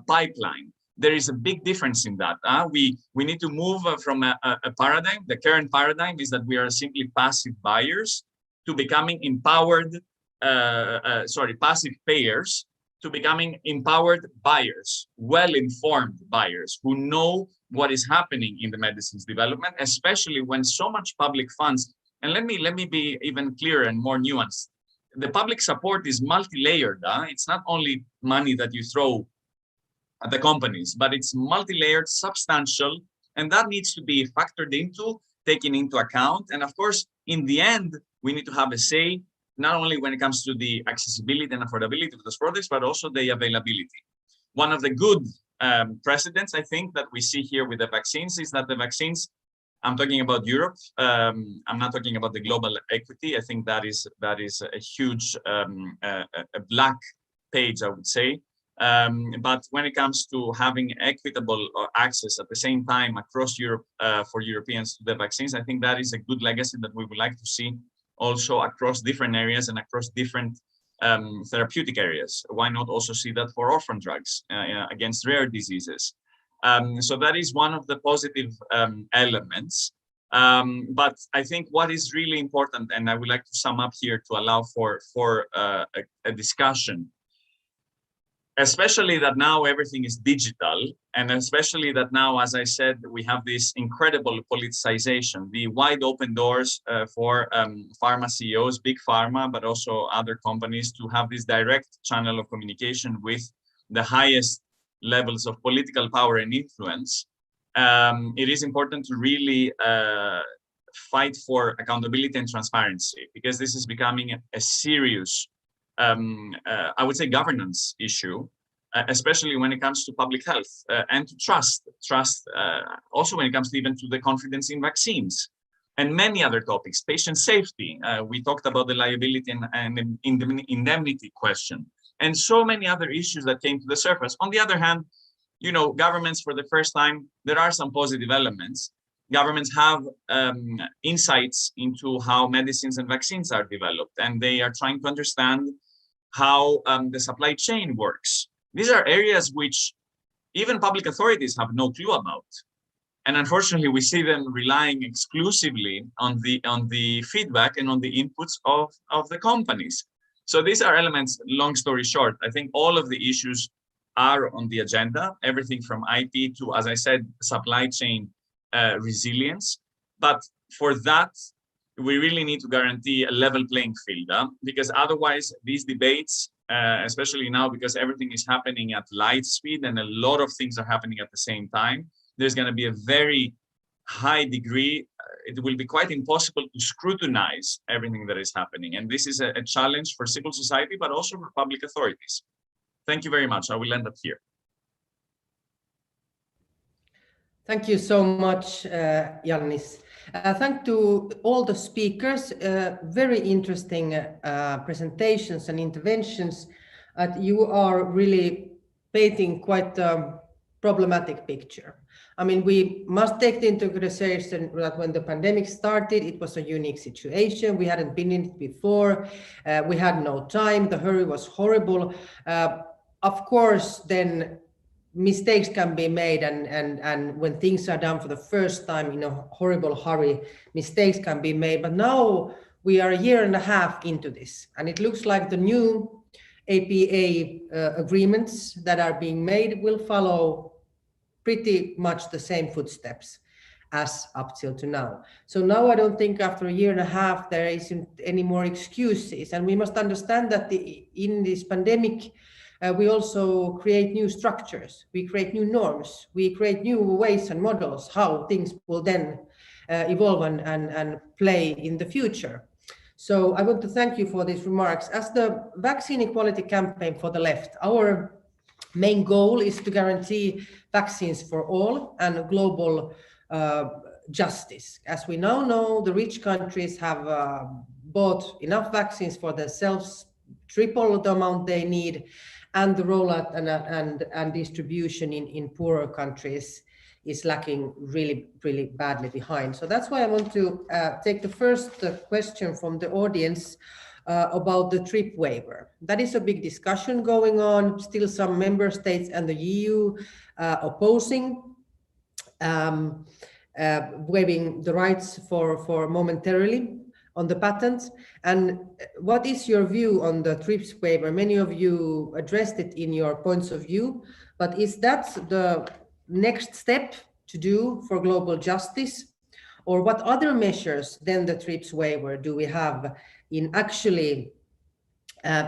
pipeline. There is a big difference in that. We need to move from a paradigm. The current paradigm is that we are simply passive buyers to becoming empowered, passive payers to becoming empowered buyers, well-informed buyers who know what is happening in the medicines development, especially when so much public funds. And let me be even clearer and more nuanced. The public support is multi-layered. It's not only money that you throw at the companies, but it's multi-layered, substantial, and that needs to be factored into, taken into account. And of course, in the end, we need to have a say, not only when it comes to the accessibility and affordability of those products, but also the availability. One of the good precedents, I think, that we see here with the vaccines is that the vaccines, I'm talking about Europe, I'm not talking about the global equity. I think that is a huge a black page, I would say. But when it comes to having equitable access at the same time across Europe for Europeans to the vaccines, I think that is a good legacy that we would like to see also across different areas and across different therapeutic areas. Why not also see that for orphan drugs against rare diseases? So that is one of the positive elements. But I think what is really important, and I would like to sum up here to allow for a discussion, especially that now everything is digital, and especially that now, as I said, we have this incredible politicization, the wide open doors for pharma CEOs, BigPharma, but also other companies to have this direct channel of communication with the highest levels of political power and influence. It is important to really fight for accountability and transparency, because this is becoming a serious I would say governance issue, especially when it comes to public health and to trust, also when it comes to even to the confidence in vaccines. and many other topics. Patient safety, we talked about the liability and indemnity question, and so many other issues that came to the surface. On the other hand, you know, governments, for the first time, there are some positive elements. Governments have insights into how medicines and vaccines are developed, and they are trying to understand how the supply chain works. These are areas which even public authorities have no clue about. And unfortunately, we see them relying exclusively on the feedback and on the inputs of the companies. So these are elements, long story short, I think all of the issues are on the agenda, everything from IP to, as I said, supply chain resilience. But for that, we really need to guarantee a level playing field, because otherwise these debates, especially now because everything is happening at light speed and a lot of things are happening at the same time, there's going to be a very high degree, it will be quite impossible to scrutinize everything that is happening. And this is a challenge for civil society, but also for public authorities. Thank you very much. I will end up here. Thank you so much, Yannis. Thank to all the speakers, very interesting presentations and interventions. You are really painting quite a problematic picture. I mean, we must take into consideration that when the pandemic started, it was a unique situation. We hadn't been in it before. We had no time. The hurry was horrible. Of course, then mistakes can be made, and when things are done for the first time in a horrible hurry, mistakes can be made. But now we are a year and a half into this, and it looks like the new APA agreements that are being made will follow pretty much the same footsteps as up till to now. So now I don't think after a year and a half there isn't any more excuses, and we must understand that in this pandemic we also create new structures, we create new norms, we create new ways and models how things will then evolve and play in the future. So I want to thank you for these remarks. As the Vaccine Equality Campaign for the Left, our main goal is to guarantee vaccines for all and global justice. As we now know, the rich countries have bought enough vaccines for themselves, triple the amount they need, and the rollout and distribution in poorer countries is lacking really, really badly behind. So that's why I want to take the first question from the audience about the TRIP waiver. That is a big discussion going on. Still some member states and the EU opposing waiving the rights for momentarily on the patent. And what is your view on the TRIPS waiver? Many of you addressed it in your points of view, but is that the next step to do for global justice? Or what other measures than the TRIPS waiver do we have in actually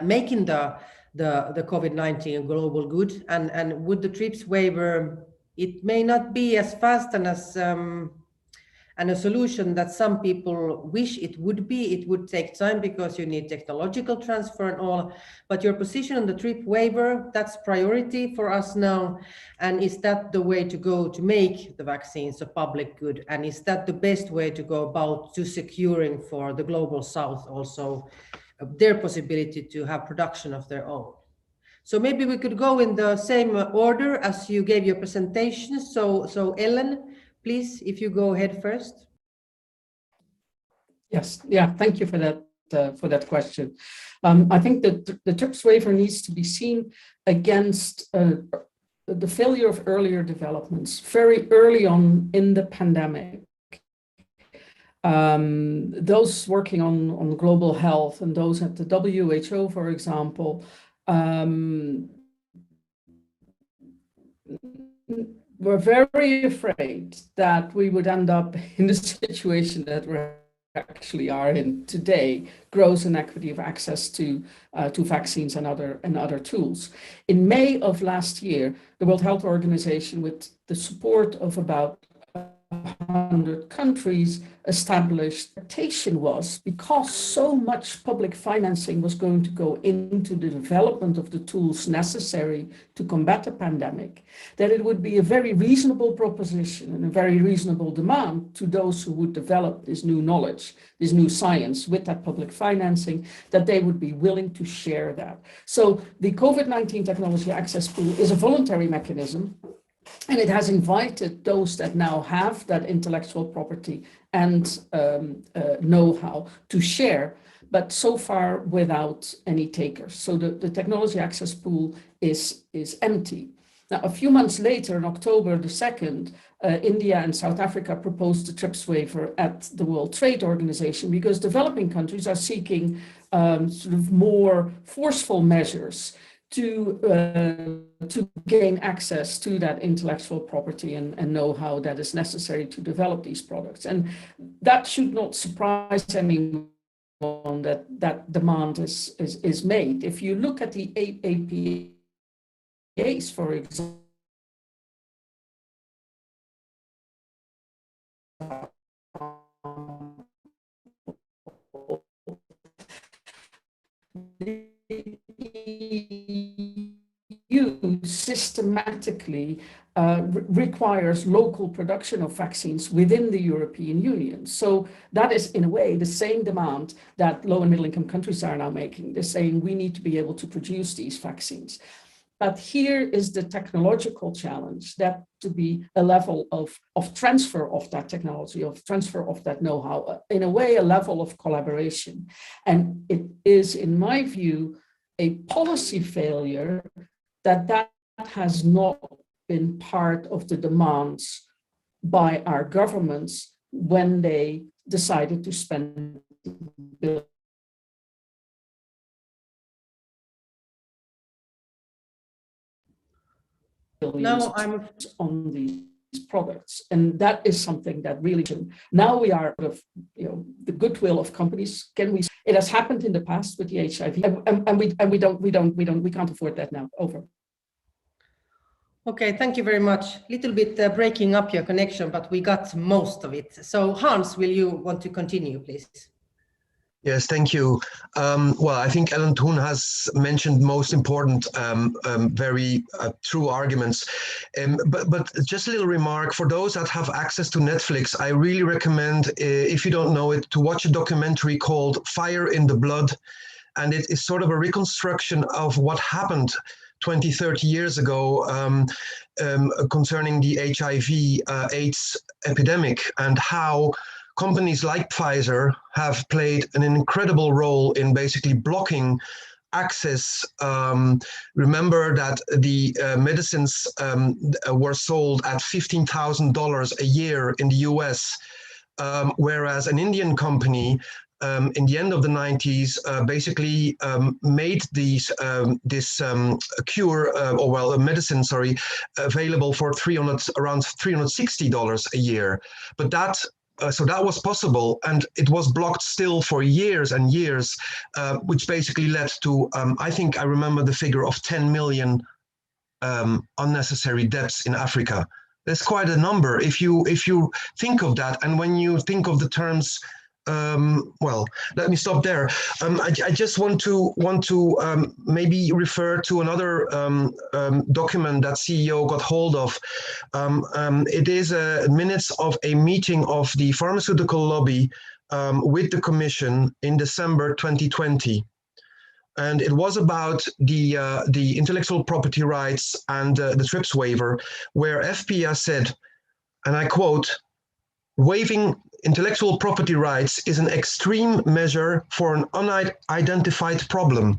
making the COVID-19 a global good? And would the TRIPS waiver, it may not be as fast and as and a solution that some people wish it would be. It would take time because you need technological transfer and all, but your position on the TRIP waiver, that's priority for us now. And is that the way to go to make the vaccines a public good? And is that the best way to go about to securing for the global South also their possibility to have production of their own? So maybe we could go in the same order as you gave your presentation. So Ellen, please, if you go ahead first. Yes, yeah, thank you for that question. I think that the TRIPS waiver needs to be seen against the failure of earlier developments very early on in the pandemic. Those working on global health and those at the WHO, for example, were very afraid that we would end up in the situation that we actually are in today, gross inequity of access to vaccines and other tools. In May of last year, the World Health Organization, with the support of about 100 countries established. The expectation was, because so much public financing was going to go into the development of the tools necessary to combat the pandemic, that it would be a very reasonable proposition and a very reasonable demand to those who would develop this new knowledge, this new science with that public financing, that they would be willing to share that. So the COVID-19 Technology Access Pool is a voluntary mechanism, and it has invited those that now have that intellectual property and know-how to share, but so far without any takers. So the Technology Access Pool is empty. Now, a few months later, on October the 2nd, India and South Africa proposed the TRIPS waiver at the World Trade Organization, because developing countries are seeking sort of more forceful measures to gain access to that intellectual property and know-how that is necessary to develop these products. And that should not surprise anyone that demand is made. If you look at the APAs, for example, EU systematically requires local production of vaccines within the European Union. So that is, in a way, the same demand that low and middle income countries are now making. They're saying we need to be able to produce these vaccines. But here is the technological challenge, that to be a level of transfer of that technology, of transfer of that know-how, in a way, a level of collaboration. And it is, in my view, a policy failure that has not been part of the demands by our governments when they decided to spend billions on these products. And that is something that really, now we are, the goodwill of companies. It has happened in the past with the HIV, and we can't afford that now. Over. Okay, thank you very much. Little bit breaking up your connection, but we got most of it. So Hans, will you want to continue, please? Yes, thank you. Well, I think Ellen Toon has mentioned most important, very true arguments. But just a little remark, for those that have access to Netflix, I really recommend, if you don't know it, to watch a documentary called Fire in the Blood. And it is sort of a reconstruction of what happened 20, 30 years ago concerning the HIV AIDS epidemic, and how companies like Pfizer have played an incredible role in basically blocking access. Remember that the medicines were sold at $15,000 a year in the US, whereas an Indian company in the end of the 90s basically made this medicine, available for around $360 a year. But so that was possible, and it was blocked still for years and years, which basically led to, I think I remember the figure of 10 million unnecessary deaths in Africa. That's quite a number if you think of that. And when you think of the terms, well, let me stop there. I just want to maybe refer to another document that CEO got hold of. It is minutes of a meeting of the pharmaceutical lobby with the Commission in December 2020. And it was about the intellectual property rights and the TRIPS waiver, where FPA said, and I quote, "Waiving intellectual property rights is an extreme measure for an unidentified problem."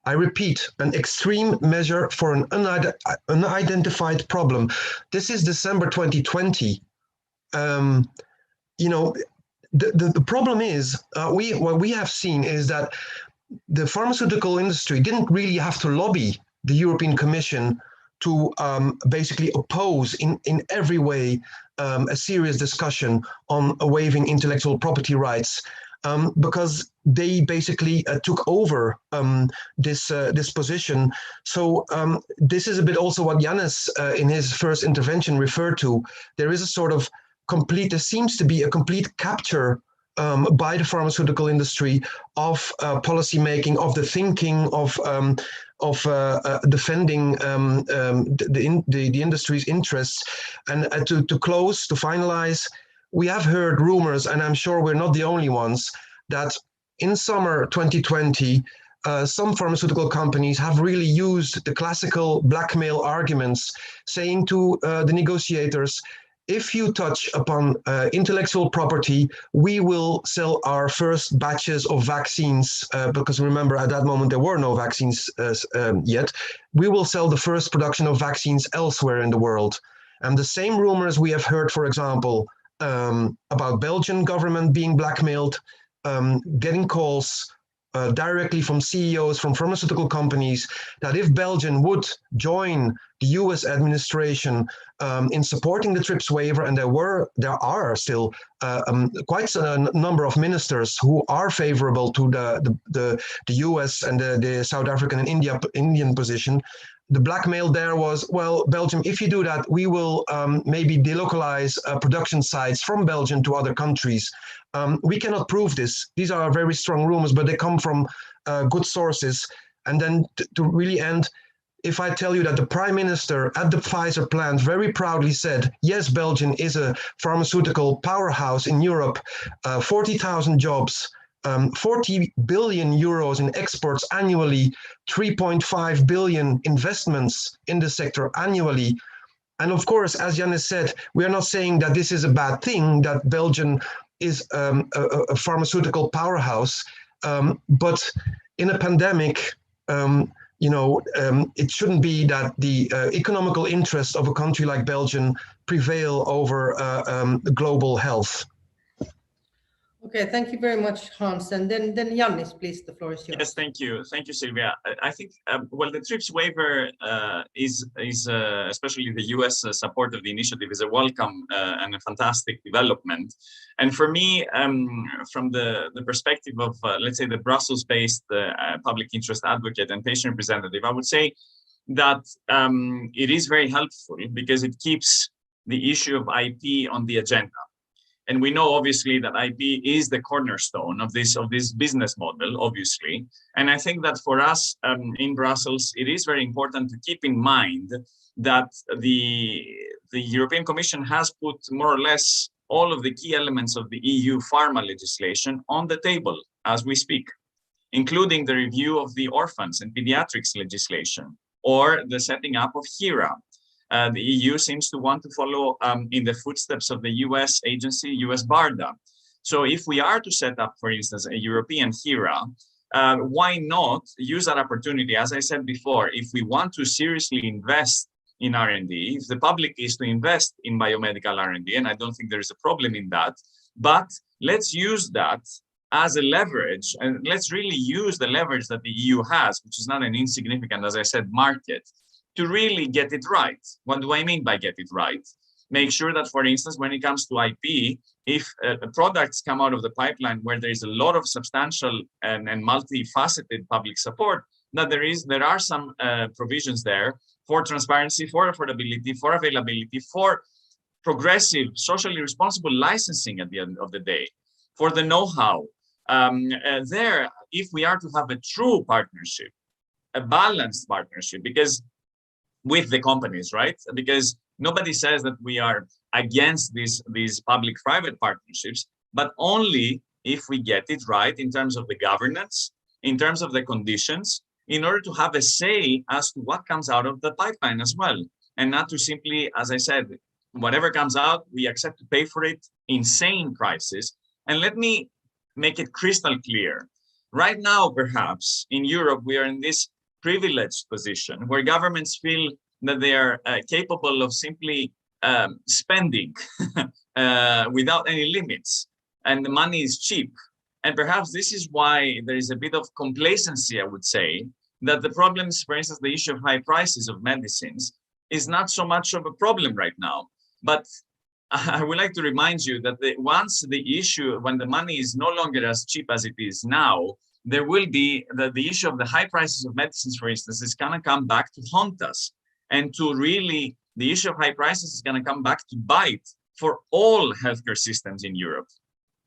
I repeat, an extreme measure for an unidentified problem. This is December 2020. The problem is, what we have seen is that the pharmaceutical industry didn't really have to lobby the European Commission to basically oppose in every way a serious discussion on waiving intellectual property rights. because they basically took over this position. So this is a bit also what Yannis in his first intervention referred to. There is a sort of there seems to be a complete capture by the pharmaceutical industry of policy making, of the thinking, of defending the industry's interests. And to finalize, we have heard rumors, and I'm sure we're not the only ones, that in summer 2020, some pharmaceutical companies have really used the classical blackmail arguments, saying to the negotiators, if you touch upon intellectual property, we will sell our first batches of vaccines, because remember, at that moment, there were no vaccines yet. We will sell the first production of vaccines elsewhere in the world. And the same rumors we have heard, for example, about Belgian government being blackmailed, getting calls directly from CEOs from pharmaceutical companies that if Belgium would join the US administration in supporting the TRIPS waiver, and there are still quite a number of ministers who are favorable to the US and the South African and Indian position. The blackmail there was, well, Belgium, if you do that, we will maybe delocalize production sites from Belgium to other countries. We cannot prove this. These are very strong rumors, but they come from good sources. And then to really end, if I tell you that the Prime Minister at the Pfizer plant very proudly said, yes, Belgium is a pharmaceutical powerhouse in Europe, 40,000 jobs, 40 billion euros in exports annually, 3.5 billion investments in the sector annually. And of course, as Yannis said, we are not saying that this is a bad thing, that Belgium is a pharmaceutical powerhouse, but in a pandemic, it shouldn't be that the economical interests of a country like Belgium prevail over global health. Okay, thank you very much, Hans. And then Yannis, please, the floor is yours. Yes, thank you, Sylvia. I think the TRIPS waiver is especially the US support of the initiative is a welcome and a fantastic development. And for me, from the perspective of let's say the Brussels-based public interest advocate and patient representative, I would say that it is very helpful because it keeps the issue of IP on the agenda. And we know, obviously, that IP is the cornerstone of this business model, obviously. And I think that for us in Brussels, it is very important to keep in mind that the European Commission has put more or less all of the key elements of the EU pharma legislation on the table as we speak, including the review of the orphans and pediatrics legislation or the setting up of HERA. The EU seems to want to follow in the footsteps of the US agency, US BARDA. So if we are to set up, for instance, a European HERA, why not use that opportunity? As I said before, if we want to seriously invest in R&D, if the public is to invest in biomedical R&D, and I don't think there is a problem in that, but let's use that as a leverage, and let's really use the leverage that the EU has, which is not an insignificant, as I said, market, to really get it right. What do I mean by get it right? Make sure that, for instance, when it comes to IP, if products come out of the pipeline where there is a lot of substantial and multifaceted public support, that there are some provisions there for transparency, for affordability, for availability, for progressive, socially responsible licensing at the end of the day, for the know-how. There, if we are to have a true partnership, a balanced partnership, because with the companies, right? Because nobody says that we are against these public-private partnerships, but only if we get it right in terms of the governance, in terms of the conditions, in order to have a say as to what comes out of the pipeline as well. And not to simply, as I said, whatever comes out, we accept to pay for it, insane prices. And let me make it crystal clear. Right now, perhaps, in Europe, we are in this privileged position where governments feel that they are capable of simply spending without any limits, and the money is cheap. And perhaps this is why there is a bit of complacency, I would say, that the problems, for instance, the issue of high prices of medicines is not so much of a problem right now. But I would like to remind you that once the issue, when the money is no longer as cheap as it is now, there will be the issue of the high prices of medicines, for instance, is going to come back to haunt us. And to really, the issue of high prices is going to come back to bite for all healthcare systems in Europe,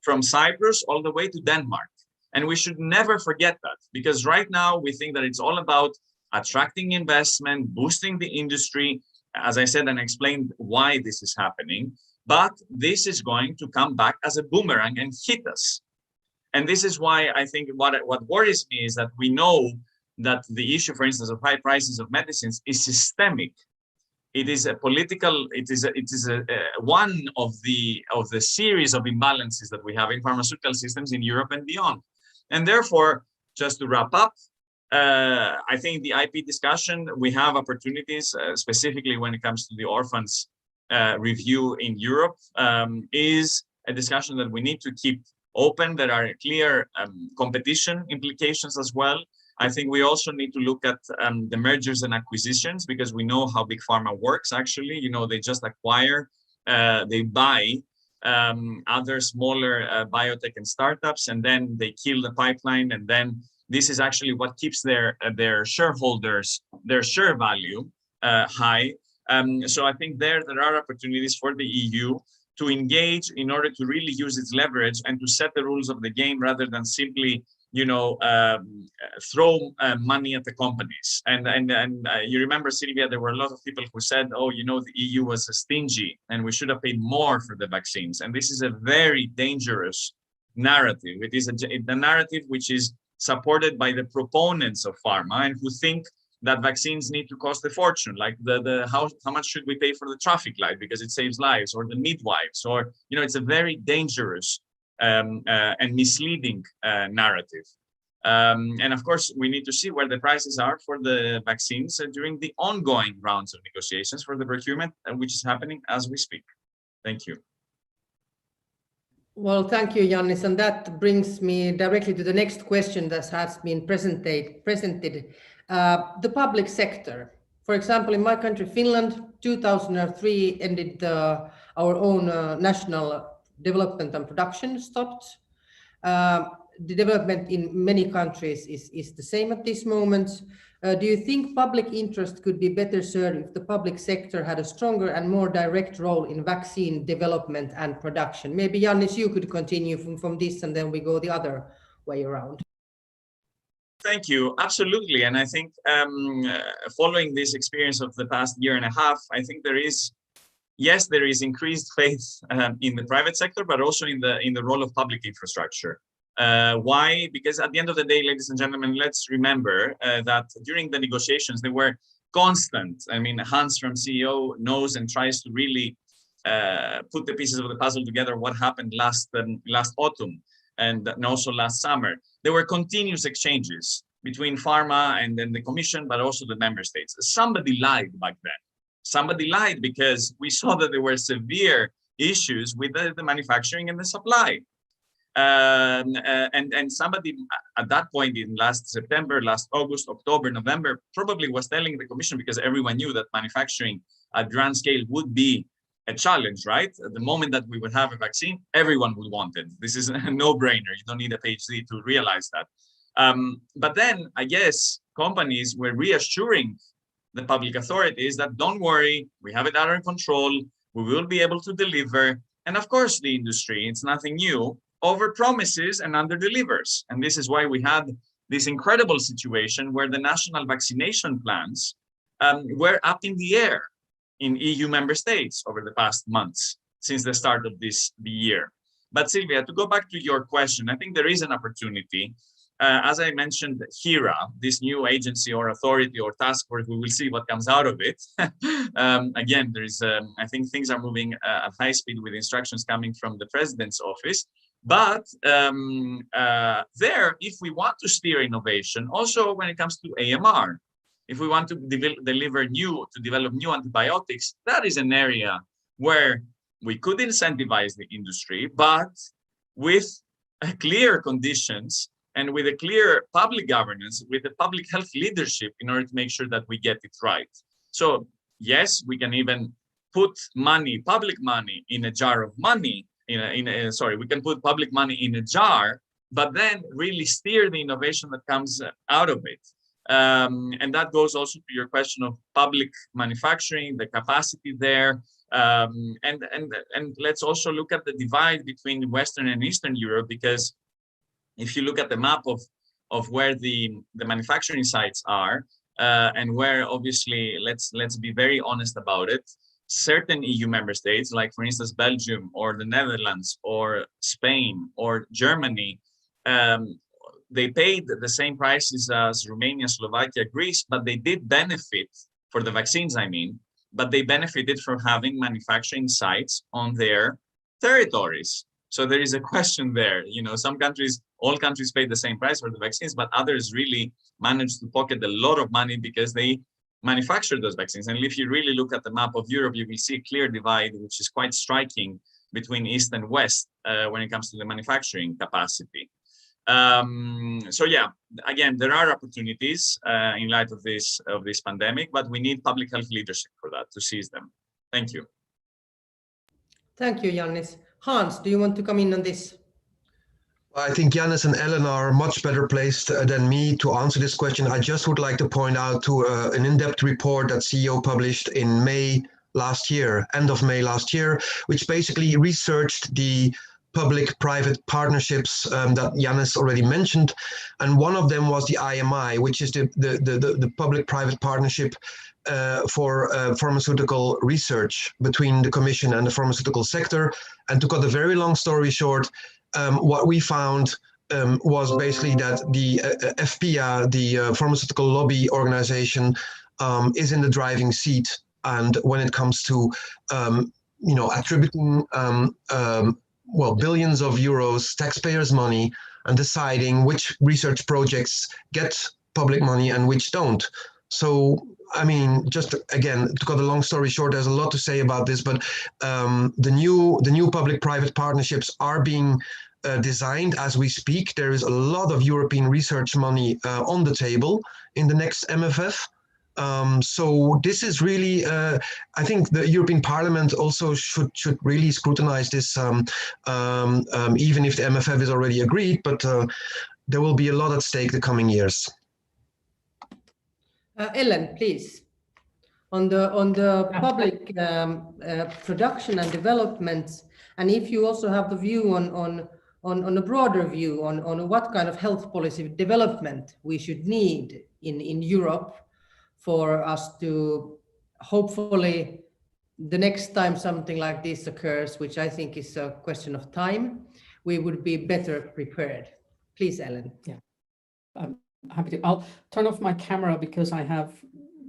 from Cyprus all the way to Denmark. And we should never forget that, because right now we think that it's all about attracting investment, boosting the industry, as I said and explained why this is happening. But this is going to come back as a boomerang and hit us. And this is why I think what worries me is that we know that the issue, for instance, of high prices of medicines is systemic. It is a political, it is one of the series of imbalances that we have in pharmaceutical systems in Europe and beyond. And therefore, just to wrap up, I think the IP discussion, we have opportunities, specifically when it comes to the orphans review in Europe, is a discussion that we need to keep open. There are clear competition implications as well. I think we also need to look at the mergers and acquisitions, because we know how BigPharma works. Actually, you know, they just acquire, they buy other smaller biotech and startups, and then they kill the pipeline, and then this is actually what keeps their shareholders, their share value high. So I think there are opportunities for the EU to engage in order to really use its leverage and to set the rules of the game, rather than simply, you know, throw money at the companies. And you remember, Silvia, there were a lot of people who said, oh, you know, the EU was stingy and we should have paid more for the vaccines. And this is a very dangerous narrative. It is a narrative which is supported by the proponents of pharma, and who think that vaccines need to cost a fortune, like how much should we pay for the traffic light because it saves lives, or the midwives, or, you know, it's a very dangerous and misleading narrative. And of course, we need to see where the prices are for the vaccines during the ongoing rounds of negotiations for the procurement, which is happening as we speak. Thank you. Well, thank you, Yannis. And that brings me directly to the next question that has been presented. The public sector. For example, in my country, Finland, 2003 ended our own national development and production stopped. The development in many countries is the same at this moment. Do you think public interest could be better served if the public sector had a stronger and more direct role in vaccine development and production? Maybe, Yannis, you could continue from this, and then we go the other way around. Thank you. Absolutely. And I think following this experience of the past year and a half, I think there is increased faith in the private sector, but also in the role of public infrastructure. Why? Because at the end of the day, ladies and gentlemen, let's remember that during the negotiations, they were constant. I mean, Hans from CEO knows and tries to really put the pieces of the puzzle together, what happened last autumn and also last summer. There were continuous exchanges between pharma and then the commission, but also the member states. Somebody lied back then. Somebody lied because we saw that there were severe issues with the manufacturing and the supply. And somebody at that point in last September, last August, October, November, probably was telling the commission, because everyone knew that manufacturing at grand scale would be a challenge, right? At the moment that we would have a vaccine, everyone would want it. This is a no-brainer. You don't need a PhD to realize that. But then I guess companies were reassuring the public authorities that don't worry, we have it under control, we will be able to deliver. And of course, the industry, it's nothing new, over promises and under delivers. And this is why we had this incredible situation where the national vaccination plans were up in the air in EU member states over the past months since the start of the year. But Silvia, to go back to your question, I think there is an opportunity. As I mentioned, HERA, this new agency or authority or task force, we will see what comes out of it. Again, there is, I think things are moving at high speed with instructions coming from the president's office. But there, if we want to steer innovation, also when it comes to AMR, if we want to develop new antibiotics, that is an area where we could incentivize the industry, but with clear conditions and with a clear public governance, with a public health leadership in order to make sure that we get it right. So yes, we can even put money, public money, in a jar of money. We can put public money in a jar, but then really steer the innovation that comes out of it. And that goes also to your question of public manufacturing, the capacity there. And let's also look at the divide between Western and Eastern Europe, because if you look at the map of where the manufacturing sites are, and where, obviously, let's be very honest about it, certain EU member states, like for instance Belgium or the Netherlands or Spain or Germany, they paid the same prices as Romania, Slovakia, Greece, but they did benefit, for the vaccines I mean, but they benefited from having manufacturing sites on their territories. So there is a question there. Some countries, all countries paid the same price for the vaccines, but others really managed to pocket a lot of money because they manufactured those vaccines. And if you really look at the map of Europe, you will see a clear divide, which is quite striking, between East and West when it comes to the manufacturing capacity. So yeah, again, there are opportunities in light of this pandemic, but we need public health leadership for that, to seize them. Thank you. Thank you, Yannis. Hans, do you want to come in on this? I think Yannis and Ellen are much better placed than me to answer this question. I just would like to point out to an in-depth report that CEO published in May last year, end of May last year, which basically researched the public-private partnerships that Yannis already mentioned. And one of them was the IMI, which is the public-private partnership for pharmaceutical research between the Commission and the pharmaceutical sector. And to cut a very long story short, what we found was basically that the FPA, the pharmaceutical lobby organization, is in the driving seat. And when it comes to attributing billions of euros, taxpayers' money, and deciding which research projects get public money and which don't. So, I mean, just again, to cut a long story short, there's a lot to say about this, but the new public-private partnerships are being designed as we speak. There is a lot of European research money on the table in the next MFF. So this is really, I think the European Parliament also should really scrutinize this, even if the MFF is already agreed, but there will be a lot at stake the coming years. Ellen, please. On the public production and development, and if you also have the view on a broader view on what kind of health policy development we should need in Europe for us to hopefully, the next time something like this occurs, which I think is a question of time, we would be better prepared. Please, Ellen. Yeah, I'm happy to. I'll turn off my camera because I have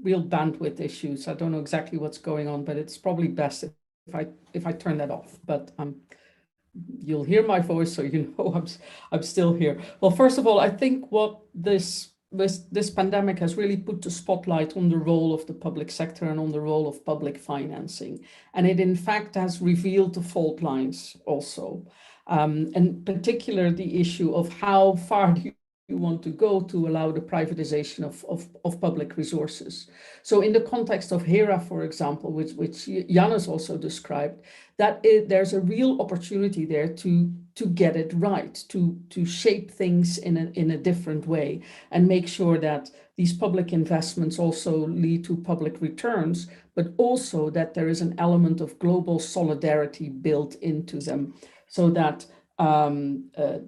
real bandwidth issues. I don't know exactly what's going on, but it's probably best if I turn that off. But you'll hear my voice, so you know I'm still here. Well, first of all, I think what this pandemic has really put the spotlight on the role of the public sector and on the role of public financing. And it in fact has revealed the fault lines also. In particular, the issue of how far do you want to go to allow the privatization of public resources. So in the context of HERA, for example, which Yannis also described, there's a real opportunity there to get it right, to shape things in a different way and make sure that these public investments also lead to public returns, but also that there is an element of global solidarity built into them so that the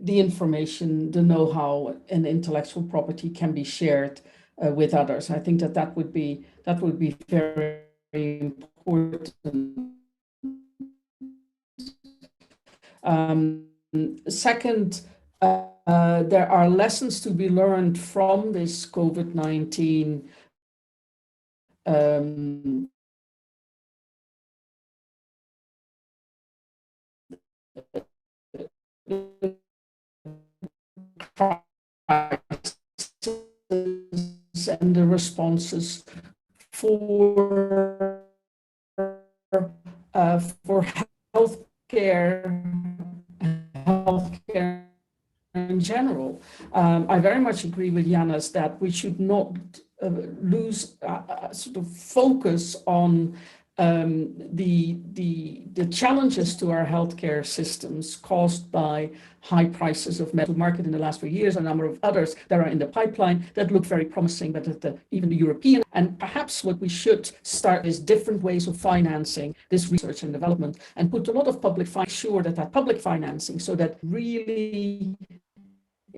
information, the know-how, and intellectual property can be shared with others. I think that would be very, very important. Second, there are lessons to be learned from this COVID-19 and the responses for healthcare in general. I very much agree with Yannis that we should not lose sort of focus on the challenges to our healthcare systems caused by high prices of metal market in the last few years, a number of others that are in the pipeline that look very promising, but at even the European, and perhaps what we should start is different ways of financing this research and development, and put a lot of public finance, sure that public financing, so that really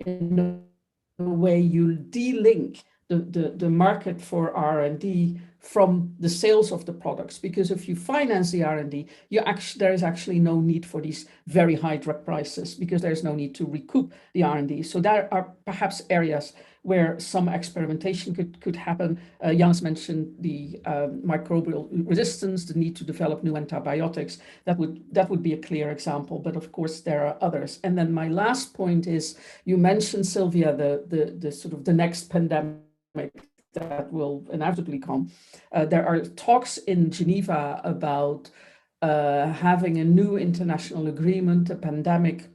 in a way you de-link the market for R&D from the sales of the products, because if you finance the R&D, there is actually no need for these very high drug prices, because there's no need to recoup the R&D. So there are perhaps areas where some experimentation could happen. Jans mentioned the microbial resistance, the need to develop new antibiotics. That would be a clear example, but of course there are others. And then my last point is, you mentioned, Sylvia, the sort of the next pandemic that will inevitably come. There are talks in Geneva about having a new international agreement, a pandemic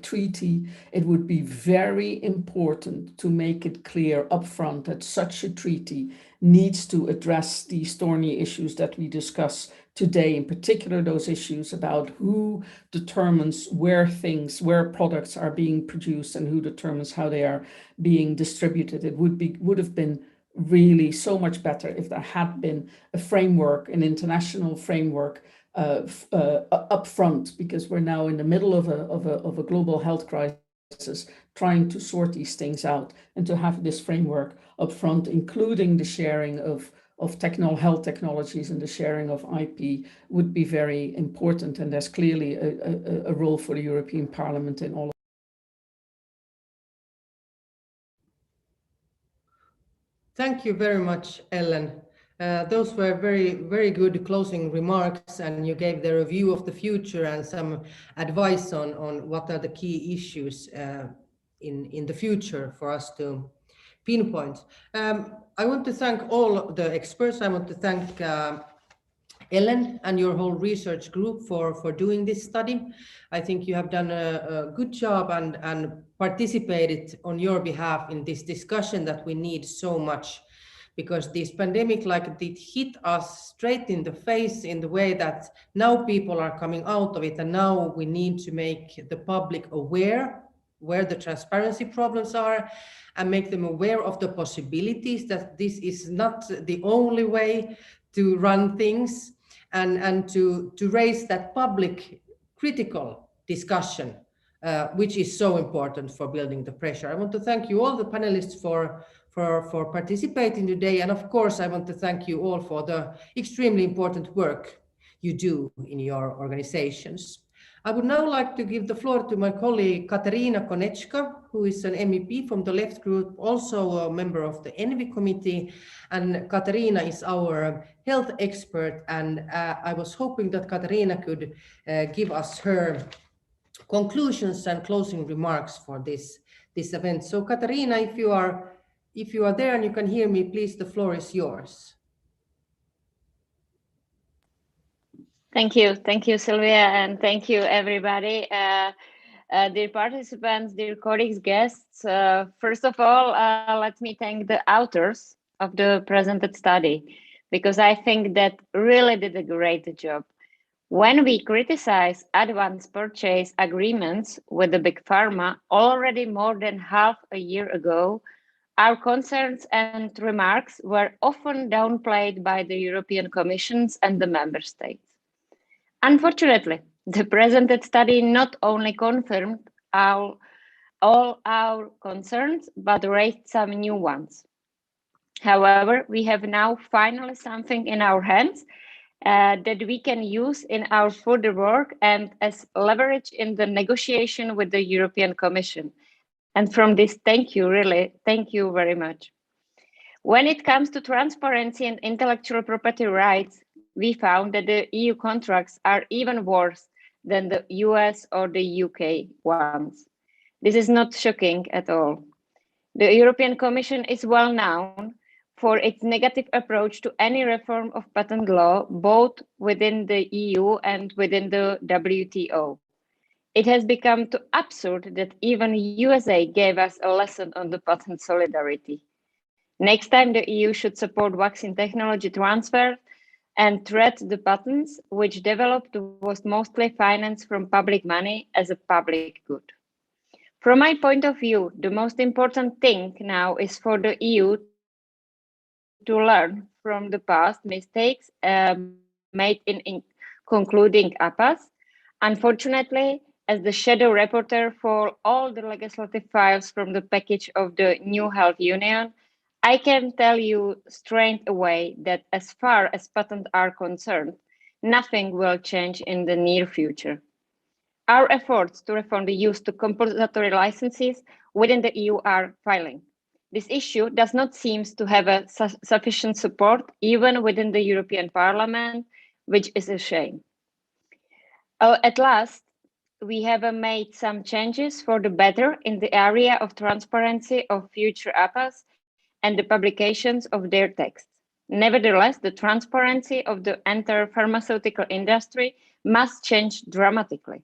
treaty. It would be very important to make it clear upfront that such a treaty needs to address these thorny issues that we discuss today, in particular those issues about who determines where products are being produced and who determines how they are being distributed. It would have been really so much better if there had been a framework, an international framework up front, because we're now in the middle of a global health crisis, trying to sort these things out, and to have this framework up front, including the sharing of health technologies and the sharing of IP, would be very important. And there's clearly a role for the European Parliament in all of. Thank you very much, Ellen. Those were very, very good closing remarks, and you gave the review of the future and some advice on what are the key issues in the future for us to pinpoint. I want to thank all the experts. I want to thank Ellen and your whole research group for doing this study. I think you have done a good job and participated on your behalf in this discussion that we need so much, because this pandemic, like, it hit us straight in the face in the way that now people are coming out of it, and now we need to make the public aware where the transparency problems are, and make them aware of the possibilities that this is not the only way to run things, and to raise that public critical discussion, which is so important for building the pressure. I want to thank you all, the panelists, for participating today, and of course I want to thank you all for the extremely important work you do in your organizations. I would now like to give the floor to my colleague Katarina Konechka, who is an MEP from the Left Group, also a member of the ENVI committee. And Katarina is our health expert, and I was hoping that Katarina could give us her conclusions and closing remarks for this event. So Katarina, if you are there and you can hear me, please, the floor is yours. Thank you, Sylvia, and thank you, everybody. Dear participants, dear colleagues, guests, first of all, let me thank the authors of the presented study, because I think that really did a great job. When we criticize advance purchase agreements with the BigPharma already more than half a year ago, our concerns and remarks were often downplayed by the European Commission and the member states. Unfortunately, the presented study not only confirmed all our concerns, but raised some new ones. However, we have now finally something in our hands that we can use in our further work and as leverage in the negotiation with the European Commission. And from this, thank you, really, thank you very much. When it comes to transparency and intellectual property rights, we found that the EU contracts are even worse than the US or the UK ones. This is not shocking at all. The European Commission is well known for its negative approach to any reform of patent law, both within the EU and within the WTO. It has become too absurd that even USA gave us a lesson on the patent solidarity. Next time the EU should support vaccine technology transfer, and thread the patents which developed was mostly financed from public money as a public good. From my point of view, the most important thing now is for the EU to learn from the past mistakes made in concluding APAs. Unfortunately, as the shadow rapporteur for all the legislative files from the package of the new health union, I can tell you straight away that as far as patents are concerned, nothing will change in the near future. Our efforts to reform the use of compulsory licenses within the EU are failing. This issue does not seem to have a sufficient support even within the European Parliament, which is a shame. At last, we have made some changes for the better in the area of transparency of future APAs and the publications of their texts. Nevertheless, the transparency of the entire pharmaceutical industry must change dramatically.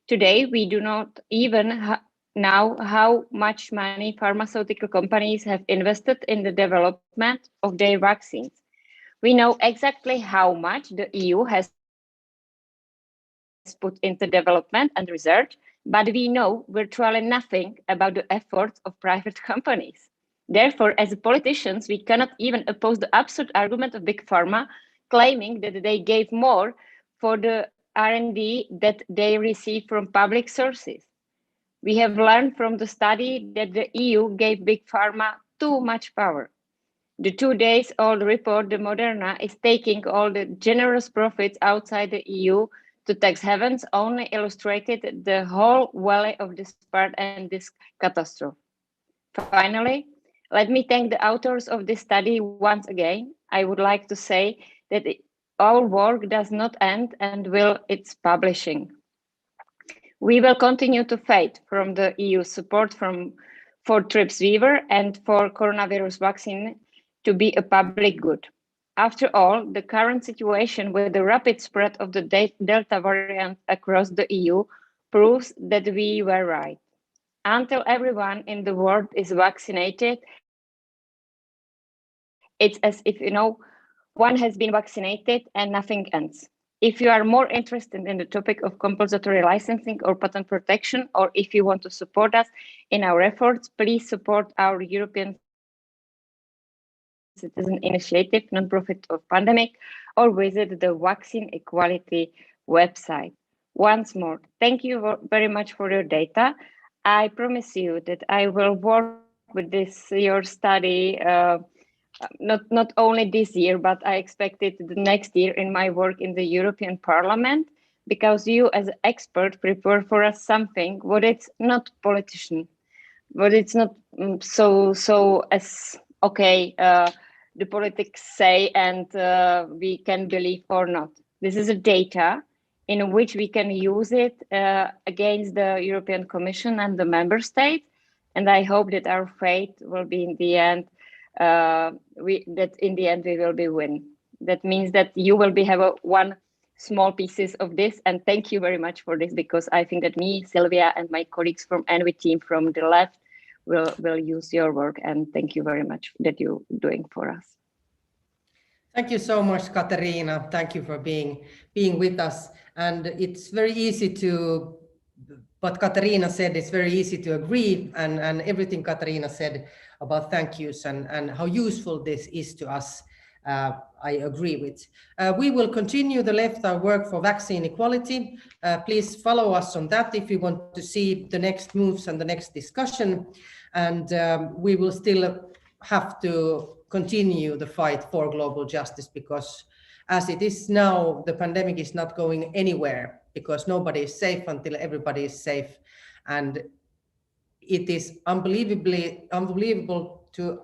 Today, we do not even know how much money pharmaceutical companies have invested in the development of their vaccines. We know exactly how much the EU has put into development and research, but we know virtually nothing about the efforts of private companies. Therefore, as politicians, we cannot even oppose the absurd argument of BigPharma claiming that they gave more for the R&D that they receive from public sources. We have learned from the study that the EU gave BigPharma too much power. The 2 days old report, the Moderna, is taking all the generous profits outside the EU to tax havens only illustrated the whole valley of despair and this catastrophe. Finally, let me thank the authors of this study once again. I would like to say that our work does not end and will its publishing. We will continue to fight from the EU support for TRIPS-Weaver and for coronavirus vaccine to be a public good. After all, the current situation with the rapid spread of the Delta variant across the EU proves that we were right. Until everyone in the world is vaccinated, it's as if, one has been vaccinated and nothing ends. If you are more interested in the topic of compulsory licensing or patent protection, or if you want to support us in our efforts, please support our European Citizen Initiative, non-profit of pandemic, or visit the Vaccine Equality website. Once more, thank you very much for your data. I promise you that I will work with your study, not only this year, but I expect it the next year in my work in the European Parliament, because you as an expert prepare for us something what it's not politician, but it's not so as okay, the politics say and we can believe or not. This is a data in which we can use it against the European Commission and the member states. And I hope that our fate will be in the end, we will be win. That means that you will have one small pieces of this. And thank you very much for this, because I think that me, Sylvia, and my colleagues from ENVI team from the left will use your work. And thank you very much that you're doing for us. Thank you so much, Katarina. Thank you for being with us. And it's very easy to, what Katarina said, it's very easy to agree. And everything Katarina said about thank yous and how useful this is to us, I agree with. We will continue the left our work for vaccine equality. Please follow us on that if you want to see the next moves and the next discussion. And we will still have to continue the fight for global justice, because as it is now, the pandemic is not going anywhere, because nobody is safe until everybody is safe. And it is unbelievable to,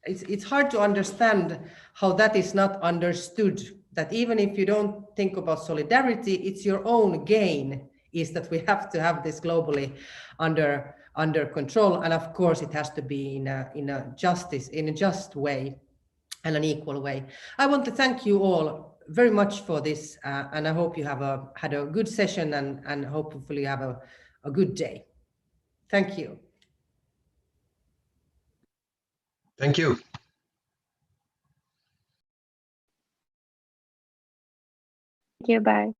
it's hard to understand how that is not understood, that even if you don't think about solidarity, it's your own gain is that we have to have this globally under control. And of course, it has to be in a just way and an equal way. I want to thank you all very much for this, and I hope you have had a good session and hopefully have a good day. Thank you. Thank you. Thank you. Bye.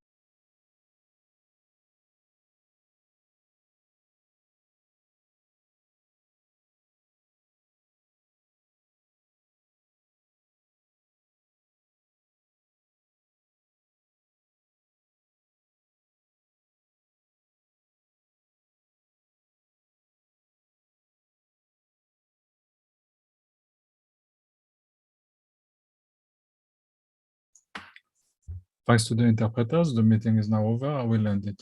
Thanks to the interpreters, the meeting is now over. I will end it.